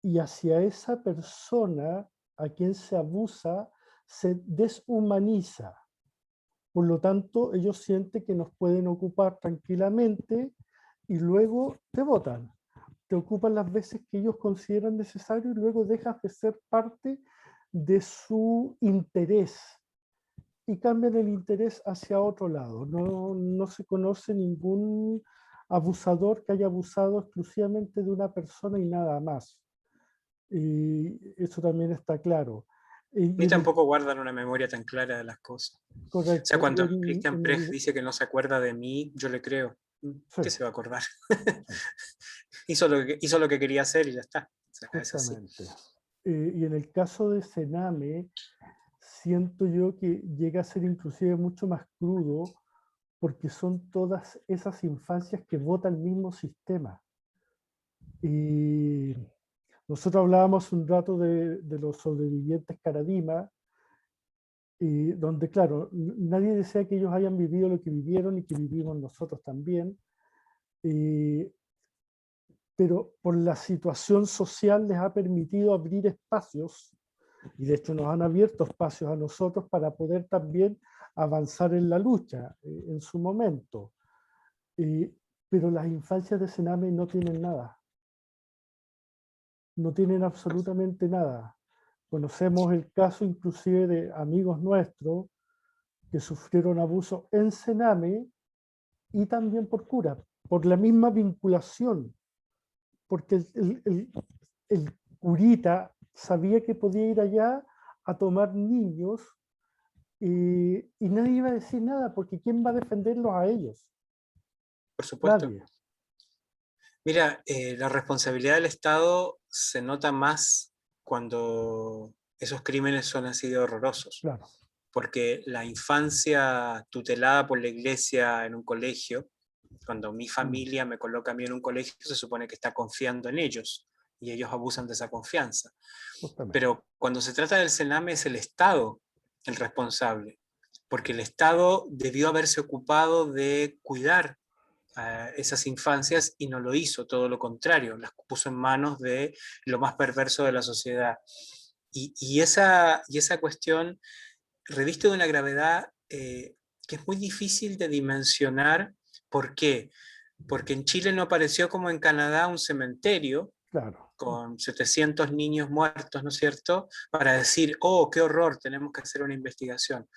y hacia esa persona a quien se abusa se deshumaniza. Por lo tanto, ellos sienten que nos pueden ocupar tranquilamente y luego te votan. Te ocupan las veces que ellos consideran necesario y luego dejas de ser parte de su interés y cambian el interés hacia otro lado. No se conoce ningún abusador que haya abusado exclusivamente de una persona y nada más. Y eso también está claro. Y Ni en el, tampoco guardan una memoria tan clara de las cosas. O sea, correcto, y cuando Christian Precht dice que no se acuerda de mí, yo le creo. sí, ¿Qué se va a acordar? sí, hizo lo que quería hacer y ya está. O sea, es así. justamente. Y en el caso de Sename, siento yo que llega a ser inclusive mucho más crudo porque son todas esas infancias que vota el mismo sistema. Y nosotros hablábamos un rato de los sobrevivientes Caradima, y donde, claro, nadie desea que ellos hayan vivido lo que vivieron y que vivimos nosotros también. Y pero por la situación social les ha permitido abrir espacios, y de hecho nos han abierto espacios a nosotros para poder también avanzar en la lucha en su momento. Pero las infancias de Sename no tienen nada, no tienen absolutamente nada. Conocemos el caso inclusive de amigos nuestros que sufrieron abuso en Sename y también por cura, por la misma vinculación, porque el curita sabía que podía ir allá a tomar niños y nadie iba a decir nada, porque ¿quién va a defenderlos a ellos? Por supuesto. Nadie. Mira, la responsabilidad del Estado se nota más cuando esos crímenes son así de horrorosos, Claro. porque la infancia tutelada por la iglesia en un colegio, cuando mi familia me coloca a mí en un colegio, se supone que está confiando en ellos y ellos abusan de esa confianza. Justamente. Pero cuando se trata del Sename es el Estado el responsable, porque el Estado debió haberse ocupado de cuidar a esas infancias y no lo hizo, todo lo contrario, las puso en manos de lo más perverso de la sociedad. Y esa cuestión reviste de una gravedad que es muy difícil de dimensionar. ¿Por qué? Porque en Chile no apareció como en Canadá un cementerio Claro. con 700 niños muertos, ¿no es cierto? Para decir, oh, qué horror, tenemos que hacer una investigación.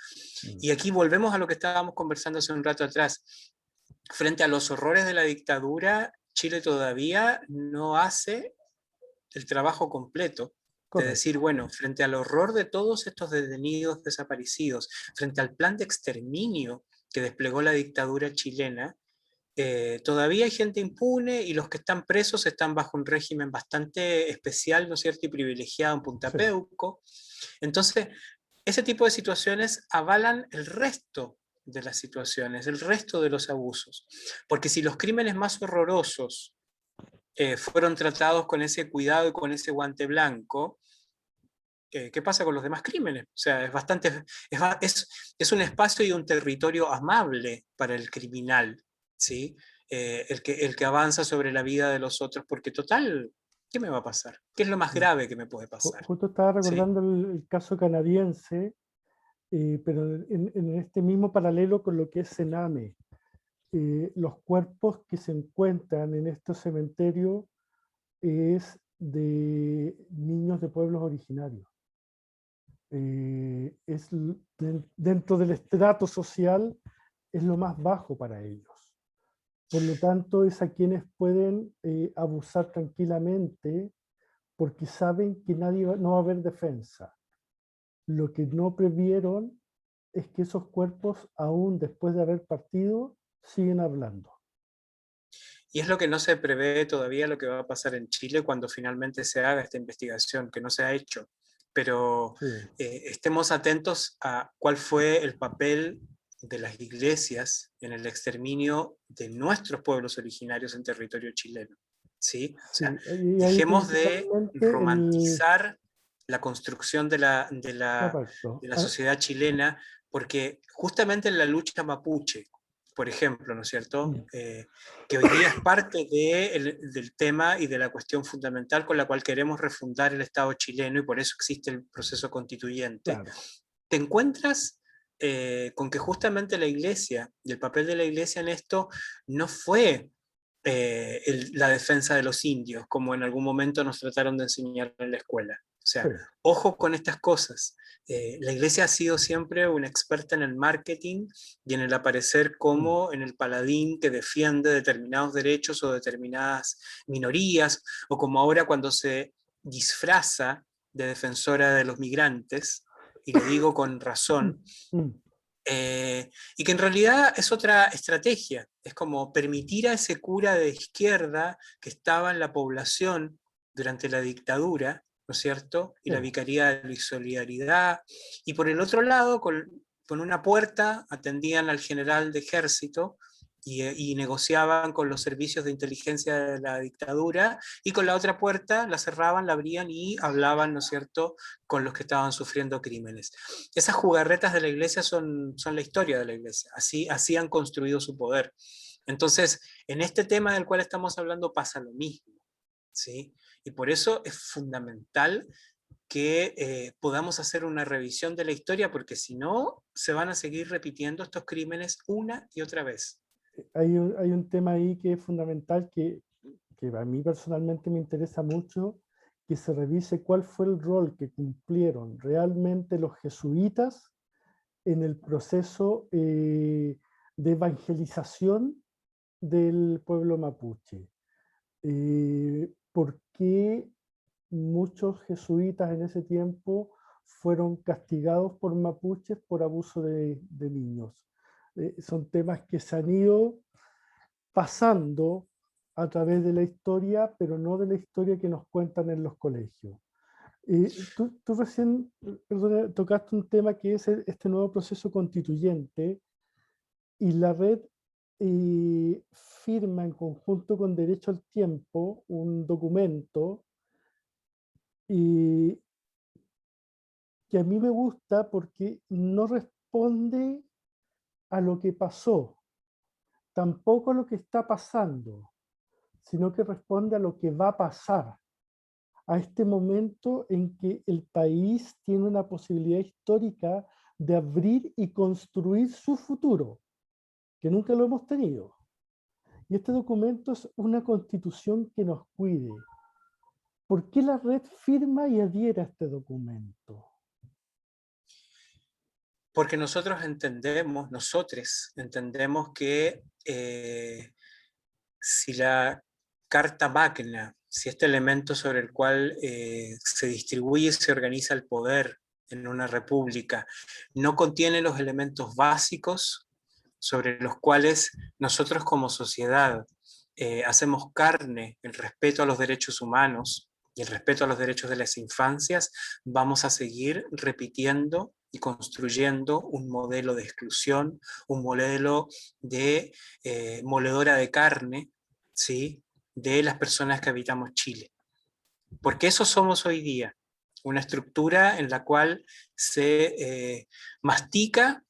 Y aquí volvemos a lo que estábamos conversando hace un rato atrás. Frente a los horrores de la dictadura, Chile todavía no hace el trabajo completo de Correcto. decir, bueno, frente al horror de todos estos detenidos desaparecidos, frente al plan de exterminio que desplegó la dictadura chilena, todavía hay gente impune y los que están presos están bajo un régimen bastante especial, ¿no es cierto?, y privilegiado en Punta Peuco. Entonces, ese tipo de situaciones avalan el resto de las situaciones, el resto de los abusos. Porque si los crímenes más horrorosos fueron tratados con ese cuidado y con ese guante blanco, ¿qué pasa con los demás crímenes? O sea, es bastante, es un espacio y un territorio amable para el criminal, ¿sí? El que avanza sobre la vida de los otros, porque total, ¿qué me va a pasar? ¿Qué es lo más grave que me puede pasar? Justo estaba ¿Sí? recordando el caso canadiense, pero en este mismo paralelo con lo que es Sename. Los cuerpos que se encuentran en estos cementerios es de niños de pueblos originarios. Dentro del estrato social es lo más bajo para ellos. Por lo tanto, es a quienes pueden abusar tranquilamente porque saben que no va a haber defensa. Lo que no previeron es que esos cuerpos, aún después de haber partido, siguen hablando. Y es lo que no se prevé todavía lo que va a pasar en Chile cuando finalmente se haga esta investigación, que no se ha hecho. Pero Sí. Estemos atentos a cuál fue el papel de las iglesias en el exterminio de nuestros pueblos originarios en territorio chileno. ¿Sí? O sea, Y ahí dejemos de principalmente romantizar la construcción de correcto. la sociedad chilena, porque justamente en la lucha mapuche, por ejemplo, ¿no es cierto? Que hoy día es parte del tema y de la cuestión fundamental con la cual queremos refundar el Estado chileno y por eso existe el proceso constituyente, Claro. te encuentras con que justamente la iglesia y el papel de la iglesia en esto no fue la defensa de los indios, como en algún momento nos trataron de enseñar en la escuela. O sea, Sí. ojo con estas cosas. La iglesia ha sido siempre una experta en el marketing y en el aparecer como en el paladín que defiende determinados derechos o determinadas minorías, o como ahora cuando se disfraza de defensora de los migrantes, y lo digo con razón, y que en realidad es otra estrategia, es como permitir a ese cura de izquierda que estaba en la población durante la dictadura, ¿no es cierto? Y la Vicaría de Solidaridad, y por el otro lado, con una puerta atendían al general de ejército y negociaban con los servicios de inteligencia de la dictadura, y con la otra puerta la cerraban, la abrían y hablaban, ¿no es cierto?, con los que estaban sufriendo crímenes. Esas jugarretas de la iglesia son la historia de la iglesia, así han construido su poder. Entonces, en este tema del cual estamos hablando pasa lo mismo. ¿sí? Y por eso es fundamental que podamos hacer una revisión de la historia, porque si no, se van a seguir repitiendo estos crímenes una y otra vez. Hay un tema ahí que es fundamental, que a mí personalmente me interesa mucho, que se revise cuál fue el rol que cumplieron realmente los jesuitas en el proceso de evangelización del pueblo mapuche. ¿Por qué muchos jesuitas en ese tiempo fueron castigados por mapuches por abuso de niños? Son temas que se han ido pasando a través de la historia, pero no de la historia que nos cuentan en los colegios. Tú recién, perdona, tocaste un tema que es este nuevo proceso constituyente, y la red firma en conjunto con Derecho al Tiempo un documento que a mí me gusta porque no responde a lo que pasó, tampoco a lo que está pasando, sino que responde a lo que va a pasar, a este momento en que el país tiene una posibilidad histórica de abrir y construir su futuro, que nunca lo hemos tenido. Y este documento es una constitución que nos cuide. ¿Por qué la red firma y adhiere a este documento? Porque nosotros entendemos que si la Carta Magna, si este elemento sobre el cual se distribuye y se organiza el poder en una república, no contiene los elementos básicos sobre los cuales nosotros como sociedad hacemos carne el respeto a los derechos humanos y el respeto a los derechos de las infancias, vamos a seguir repitiendo y construyendo un modelo de exclusión, un modelo de moledora de carne, ¿sí?, de las personas que habitamos Chile. Porque eso somos hoy día, una estructura en la cual se mastica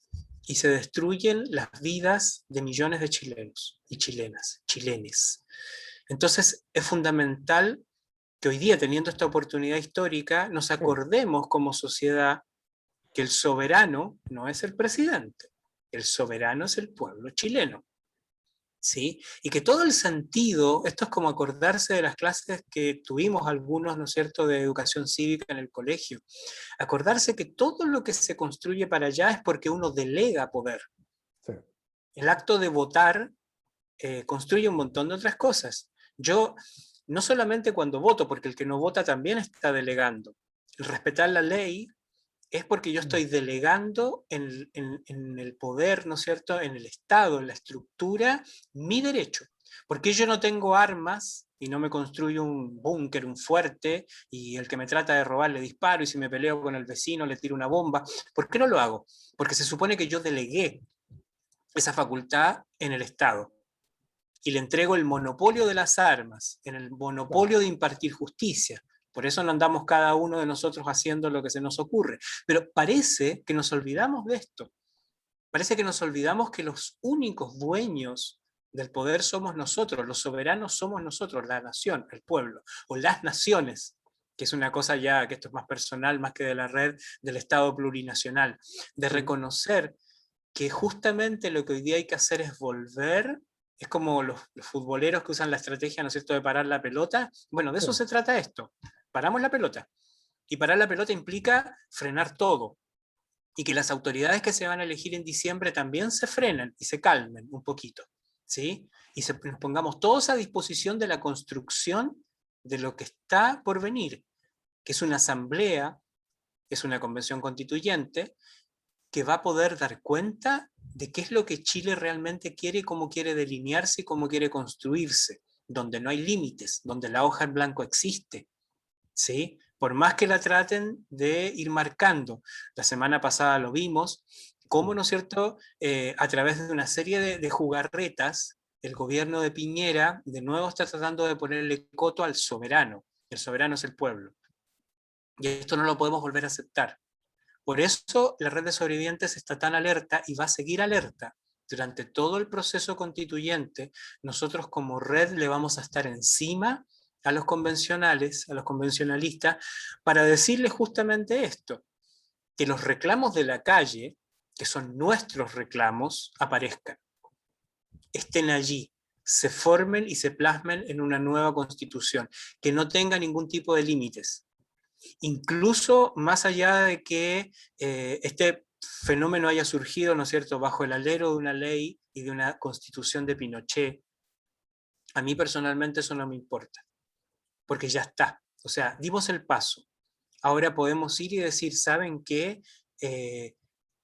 y se destruyen las vidas de millones de chilenos y chilenas, chilenes. Entonces es fundamental que hoy día, teniendo esta oportunidad histórica, nos acordemos como sociedad que el soberano no es el presidente, el soberano es el pueblo chileno. ¿Sí? Y que todo el sentido, esto es como acordarse de las clases que tuvimos algunos, ¿no es cierto?, de educación cívica en el colegio. Acordarse que todo lo que se construye para allá es porque uno delega poder. Sí. El acto de votar construye un montón de otras cosas. Yo, no solamente cuando voto, porque el que no vota también está delegando. El respetar la ley es porque yo estoy delegando en el poder, ¿no es cierto?, en el Estado, en la estructura, mi derecho. Porque yo no tengo armas y no me construyo un búnker, un fuerte, y el que me trata de robar le disparo, y si me peleo con el vecino le tiro una bomba. ¿Por qué no lo hago? Porque se supone que yo delegué esa facultad en el Estado y le entrego el monopolio de las armas, en el monopolio de impartir justicia. Por eso no andamos cada uno de nosotros haciendo lo que se nos ocurre. Pero parece que nos olvidamos de esto. Parece que nos olvidamos que los únicos dueños del poder somos nosotros, los soberanos somos nosotros, la nación, el pueblo, o las naciones, que es una cosa ya, que esto es más personal, más que de la red del Estado plurinacional, de reconocer que justamente lo que hoy día hay que hacer es volver. Es como los futboleros que usan la estrategia, ¿no es cierto?, de parar la pelota. Bueno, de eso se trata esto. Paramos la pelota. Y parar la pelota implica frenar todo. Y que las autoridades que se van a elegir en diciembre también se frenen y se calmen un poquito. ¿Sí? Y nos pongamos todos a disposición de la construcción de lo que está por venir, que es una asamblea, es una convención constituyente, que va a poder dar cuenta de qué es lo que Chile realmente quiere y cómo quiere delinearse y cómo quiere construirse, donde no hay límites, donde la hoja en blanco existe, ¿sí? Por más que la traten de ir marcando. La semana pasada lo vimos, cómo, ¿no es cierto?, a través de una serie de jugarretas, el gobierno de Piñera de nuevo está tratando de ponerle coto al soberano. El soberano es el pueblo. Y esto no lo podemos volver a aceptar. Por eso la red de sobrevivientes está tan alerta y va a seguir alerta. Durante todo el proceso constituyente, nosotros como red le vamos a estar encima a los convencionales, a los convencionalistas, para decirles justamente esto, que los reclamos de la calle, que son nuestros reclamos, aparezcan, estén allí, se formen y se plasmen en una nueva constitución, que no tenga ningún tipo de límites. Incluso más allá de que este fenómeno haya surgido, ¿no es cierto?, bajo el alero de una ley y de una constitución de Pinochet, a mí personalmente eso no me importa, porque ya está. O sea, dimos el paso. Ahora podemos ir y decir, ¿saben qué?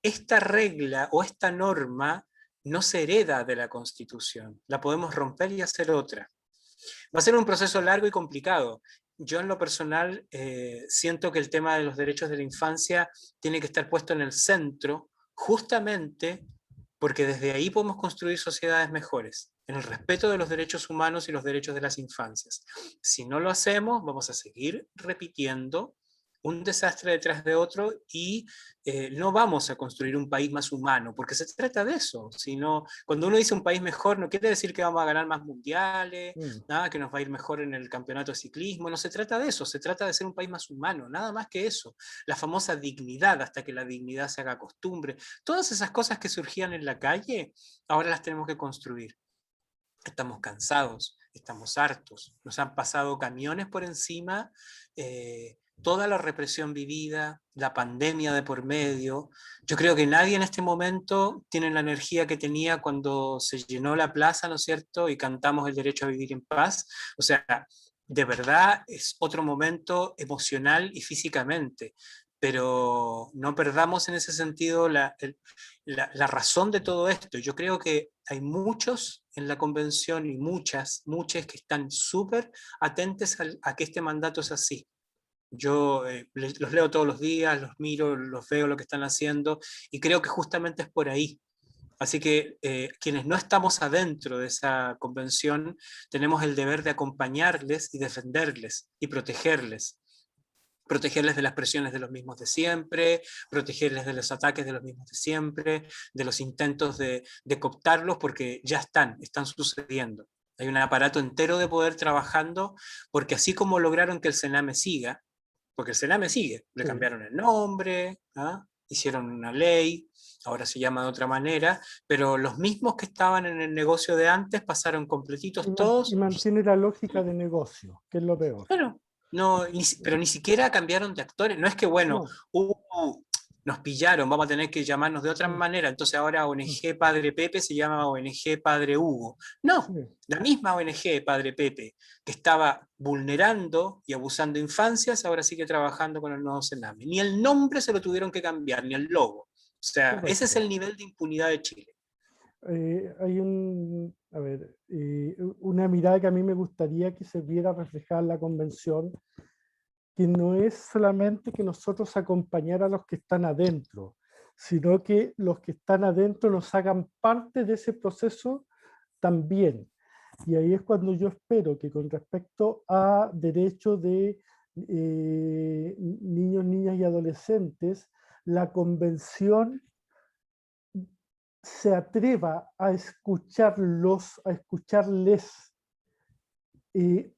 Esta regla o esta norma no se hereda de la Constitución. La podemos romper y hacer otra. Va a ser un proceso largo y complicado. Yo en lo personal siento que el tema de los derechos de la infancia tiene que estar puesto en el centro, justamente porque desde ahí podemos construir sociedades mejores, en el respeto de los derechos humanos y los derechos de las infancias. Si no lo hacemos, vamos a seguir repitiendo un desastre detrás de otro y no vamos a construir un país más humano, porque se trata de eso. Sino, cuando uno dice un país mejor, no quiere decir que vamos a ganar más mundiales, nada, que nos va a ir mejor en el campeonato de ciclismo, no se trata de eso, se trata de ser un país más humano, nada más que eso. La famosa dignidad, hasta que la dignidad se haga costumbre. Todas esas cosas que surgían en la calle, ahora las tenemos que construir. Estamos cansados, estamos hartos, nos han pasado camiones por encima, toda la represión vivida, la pandemia de por medio. Yo creo que nadie en este momento tiene la energía que tenía cuando se llenó la plaza, ¿no es cierto?, y cantamos el derecho a vivir en paz. O sea, de verdad es otro momento emocional y físicamente, pero no perdamos en ese sentido la razón de todo esto. Yo creo que hay muchos en la convención y muchas que están súper atentos a que este mandato es así. Yo los leo todos los días, los miro, los veo lo que están haciendo y creo que justamente es por ahí. Así que quienes no estamos adentro de esa convención tenemos el deber de acompañarles y defenderles y protegerles de las presiones de los mismos de siempre, protegerles de los ataques de los mismos de siempre, de los intentos de cooptarlos, porque ya están sucediendo. Hay un aparato entero de poder trabajando, porque así como lograron que el Sename siga, porque el Sename sigue, le Sí. cambiaron el nombre, ¿ah? Hicieron una ley, ahora se llama de otra manera, pero los mismos que estaban en el negocio de antes pasaron completitos Y todos. mantiene la lógica de negocio, que es lo peor. Bueno, no, pero ni siquiera cambiaron de actores. No es que, bueno, No. nos pillaron, vamos a tener que llamarnos de otra Mm, manera, entonces ahora mm, ONG Padre Pepe se llama ONG Padre Hugo. No, sí. la misma ONG Padre Pepe, que estaba vulnerando y abusando infancias, ahora sigue trabajando con el nuevo Sename. Ni el nombre se lo tuvieron que cambiar, ni el logo. O sea, ese es Correcto. el nivel de impunidad de Chile. Hay una mirada que a mí me gustaría que se viera reflejada en la convención, que no es solamente que nosotros acompañar a los que están adentro, sino que los que están adentro nos hagan parte de ese proceso también. Y ahí es cuando yo espero que con respecto a derechos de niños, niñas y adolescentes, la convención se atreva a escucharlos, a escucharles, eh,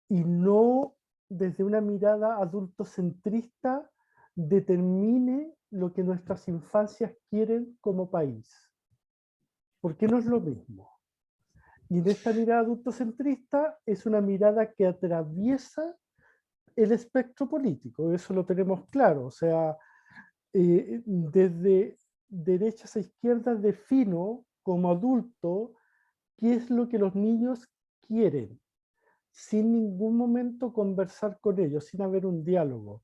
y no desde una mirada adultocentrista determine lo que nuestras infancias quieren como país. Porque no es lo mismo. Y en esta mirada adultocentrista es una mirada que atraviesa el espectro político, eso lo tenemos claro. O sea, desde derechas a izquierdas defino como adulto qué es lo que los niños quieren, sin ningún momento conversar con ellos, sin haber un diálogo.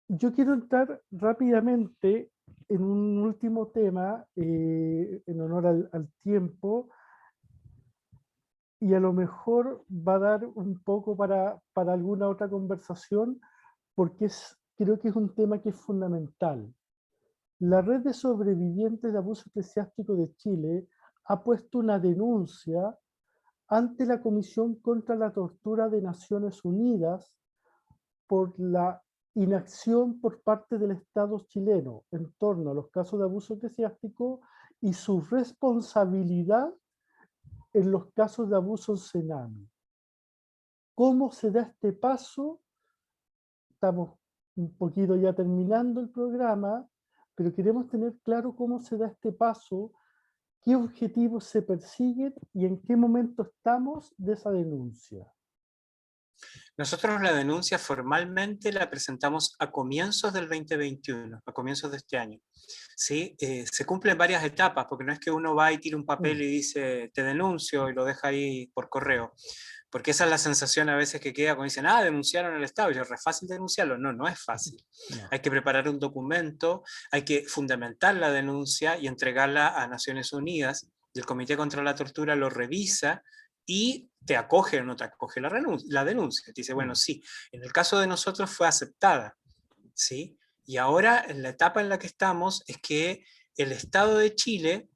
Yo quiero entrar rápidamente en un último tema, en honor al tiempo, y a lo mejor va a dar un poco para alguna otra conversación, porque creo que es un tema que es fundamental. La Red de Sobrevivientes de Abuso Eclesiástico de Chile ha puesto una denuncia ante la Comisión contra la Tortura de Naciones Unidas por la inacción por parte del Estado chileno en torno a los casos de abuso eclesiástico y su responsabilidad en los casos de abuso en Sename. ¿Cómo se da este paso? Estamos un poquito ya terminando el programa, pero queremos tener claro cómo se da este paso, qué objetivos se persiguen y en qué momento estamos de esa denuncia. Nosotros la denuncia formalmente la presentamos a comienzos del 2021, a comienzos de este año. ¿Sí? Se cumplen varias etapas, porque no es que uno va y tira un papel Mm, y dice te denuncio y lo deja ahí por correo, porque esa es la sensación a veces que queda cuando dicen, denunciaron al Estado, y es re fácil denunciarlo. No, no es fácil. no, Hay que preparar un documento, hay que fundamentar la denuncia y entregarla a Naciones Unidas, y el Comité contra la Tortura lo revisa y te acoge o no te acoge la denuncia. Te dice, bueno, mm, sí, en el caso de nosotros fue aceptada, ¿sí? Y ahora en la etapa en la que estamos es que el Estado de Chile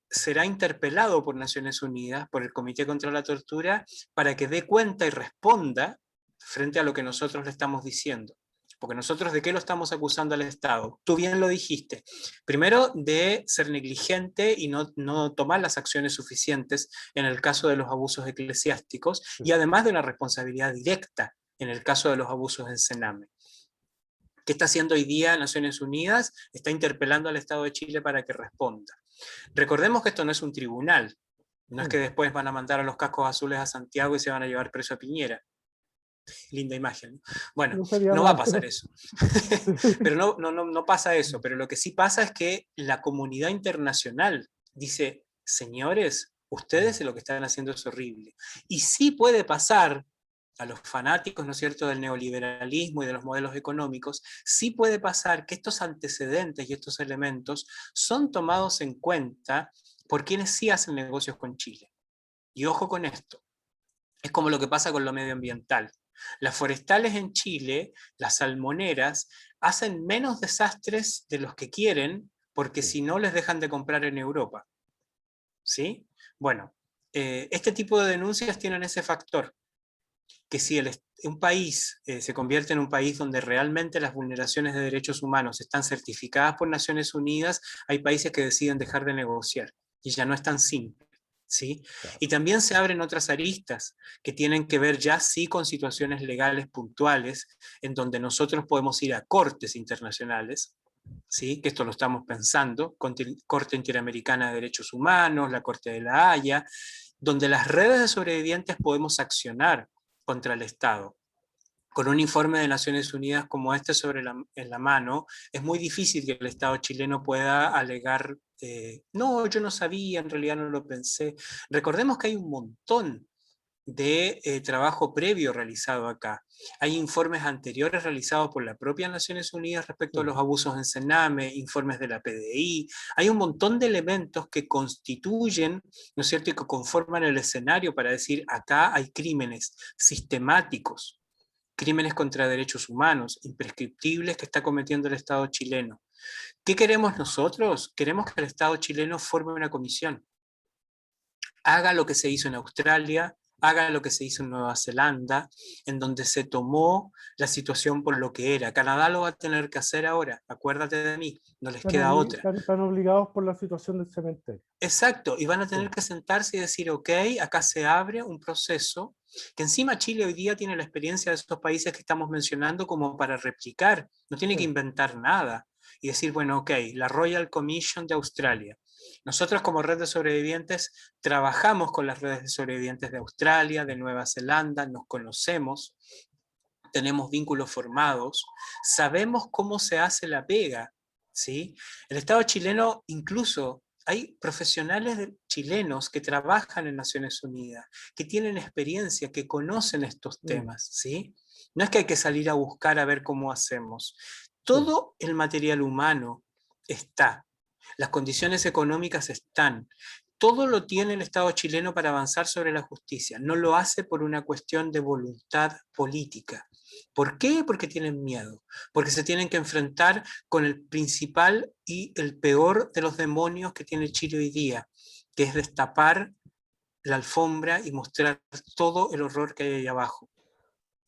será interpelado por Naciones Unidas, por el Comité contra la Tortura, para que dé cuenta y responda frente a lo que nosotros le estamos diciendo. Porque nosotros, ¿de qué lo estamos acusando al Estado? Tú bien lo dijiste. Primero, de ser negligente y no tomar las acciones suficientes en el caso de los abusos eclesiásticos, sí, y además de una responsabilidad directa en el caso de los abusos en Sename. ¿Qué está haciendo hoy día Naciones Unidas? Está interpelando al Estado de Chile para que responda. Recordemos que esto no es un tribunal, no es mm, que después van a mandar a los cascos azules a Santiago y se van a llevar preso a Piñera. Linda imagen. Bueno, no sería no va a mal. pasar eso. Pero no pasa eso. Pero lo que sí pasa es que la comunidad internacional dice, señores, ustedes lo que están haciendo es horrible. Y sí puede pasar a los fanáticos, ¿no es cierto?, del neoliberalismo y de los modelos económicos, sí puede pasar que estos antecedentes y estos elementos son tomados en cuenta por quienes sí hacen negocios con Chile. Y ojo con esto, es como lo que pasa con lo medioambiental. Las forestales en Chile, las salmoneras, hacen menos desastres de los que quieren porque Sí, si no les dejan de comprar en Europa. ¿Sí? Bueno, este tipo de denuncias tienen ese factor, que si un país se convierte en un país donde realmente las vulneraciones de derechos humanos están certificadas por Naciones Unidas, hay países que deciden dejar de negociar y ya no es tan simple. ¿Sí? claro. Y también se abren otras aristas que tienen que ver ya sí con situaciones legales puntuales, en donde nosotros podemos ir a cortes internacionales, ¿sí? Que esto lo estamos pensando, Corte Interamericana de Derechos Humanos, la Corte de la Haya, donde las redes de sobrevivientes podemos accionar contra el Estado. Con un informe de Naciones Unidas como este en la mano, es muy difícil que el Estado chileno pueda alegar, no, yo no sabía, en realidad no lo pensé. Recordemos que hay un montón de trabajo previo realizado acá. Hay informes anteriores realizados por la propia Naciones Unidas respecto a Sí, los abusos en Sename, informes de la PDI. Hay un montón de elementos que constituyen, ¿no es cierto?, y que conforman el escenario para decir acá hay crímenes sistemáticos, crímenes contra derechos humanos, imprescriptibles que está cometiendo el Estado chileno. ¿Qué queremos nosotros? Queremos que el Estado chileno forme una comisión, haga lo que se hizo en Australia, haga lo que se hizo en Nueva Zelanda, en donde se tomó la situación por lo que era. Canadá lo va a tener que hacer ahora, acuérdate de mí, no les queda otra. Están obligados por la situación del cementerio. Exacto, y van a tener Sí, que sentarse y decir, ok, acá se abre un proceso, que encima Chile hoy día tiene la experiencia de esos países que estamos mencionando como para replicar, no tiene sí, que inventar nada, y decir, bueno, ok, la Royal Commission de Australia. Nosotros como red de sobrevivientes trabajamos con las redes de sobrevivientes de Australia, de Nueva Zelanda, nos conocemos, tenemos vínculos formados, sabemos cómo se hace la pega, ¿sí? El Estado chileno incluso hay profesionales chilenos que trabajan en Naciones Unidas, que tienen experiencia, que conocen estos mm, temas, ¿sí? No es que hay que salir a buscar a ver cómo hacemos. sí, Todo el material humano está, las condiciones económicas están, todo lo tiene el Estado chileno para avanzar sobre la justicia. No lo hace por una cuestión de voluntad política. ¿Por qué? Porque tienen miedo, porque se tienen que enfrentar con el principal y el peor de los demonios que tiene Chile hoy día, que es destapar la alfombra y mostrar todo el horror que hay ahí abajo.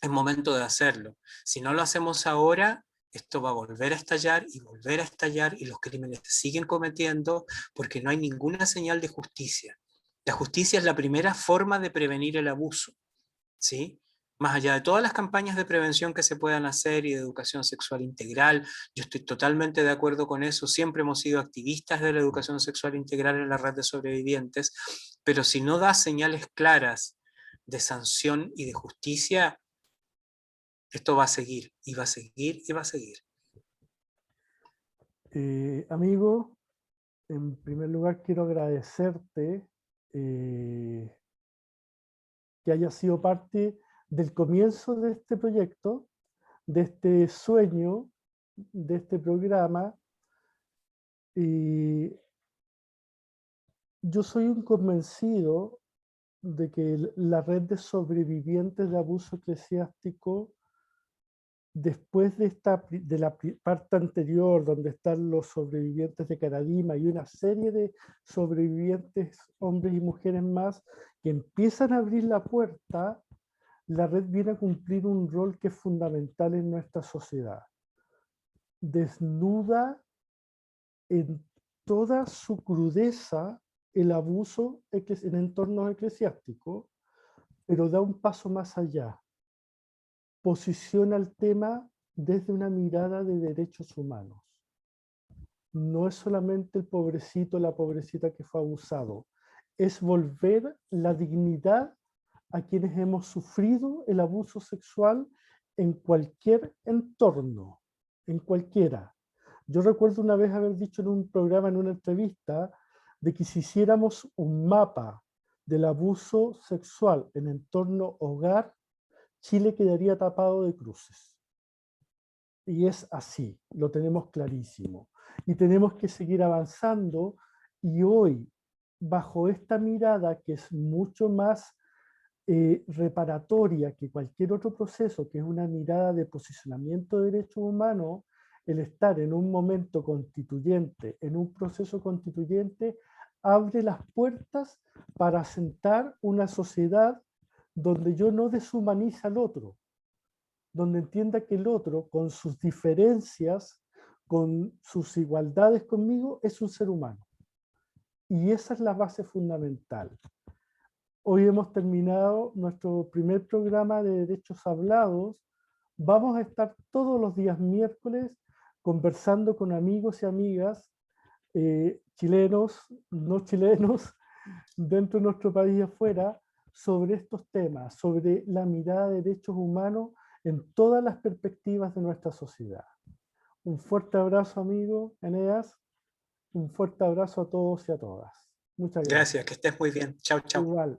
Es momento de hacerlo. Si no lo hacemos ahora, esto va a volver a estallar y volver a estallar y los crímenes se siguen cometiendo porque no hay ninguna señal de justicia. La justicia es la primera forma de prevenir el abuso. ¿sí? Más allá de todas las campañas de prevención que se puedan hacer y de educación sexual integral, yo estoy totalmente de acuerdo con eso, siempre hemos sido activistas de la educación sexual integral en la red de sobrevivientes, pero si no da señales claras de sanción y de justicia, esto va a seguir, y va a seguir, y va a seguir. Amigo, en primer lugar quiero agradecerte que hayas sido parte del comienzo de este proyecto, de este sueño, de este programa. Y yo soy un convencido de que la red de sobrevivientes de abuso eclesiástico, después de la parte anterior, donde están los sobrevivientes de Caradima y una serie de sobrevivientes, hombres y mujeres más, que empiezan a abrir la puerta, la red viene a cumplir un rol que es fundamental en nuestra sociedad. Desnuda en toda su crudeza el abuso en entornos eclesiásticos, pero da un paso más allá. Posiciona el tema desde una mirada de derechos humanos. No es solamente el pobrecito, la pobrecita que fue abusado, es volver la dignidad a quienes hemos sufrido el abuso sexual en cualquier entorno, en cualquiera. Yo recuerdo una vez haber dicho en un programa, en una entrevista, de que si hiciéramos un mapa del abuso sexual en entorno hogar, Chile quedaría tapado de cruces. Y es así, lo tenemos clarísimo. Y tenemos que seguir avanzando, y hoy, bajo esta mirada que es mucho más reparatoria que cualquier otro proceso, que es una mirada de posicionamiento de derechos humanos, el estar en un momento constituyente, en un proceso constituyente, abre las puertas para asentar una sociedad donde yo no deshumanice al otro, donde entienda que el otro, con sus diferencias, con sus igualdades conmigo, es un ser humano. Y esa es la base fundamental. Hoy hemos terminado nuestro primer programa de Derechos Hablados. Vamos a estar todos los días miércoles conversando con amigos y amigas, chilenos, no chilenos, dentro de nuestro país y afuera, sobre estos temas, sobre la mirada de derechos humanos en todas las perspectivas de nuestra sociedad. Un fuerte abrazo, amigo Eneas. Un fuerte abrazo a todos y a todas. Muchas gracias. Gracias, que estés muy bien. Chao, chao. Igual.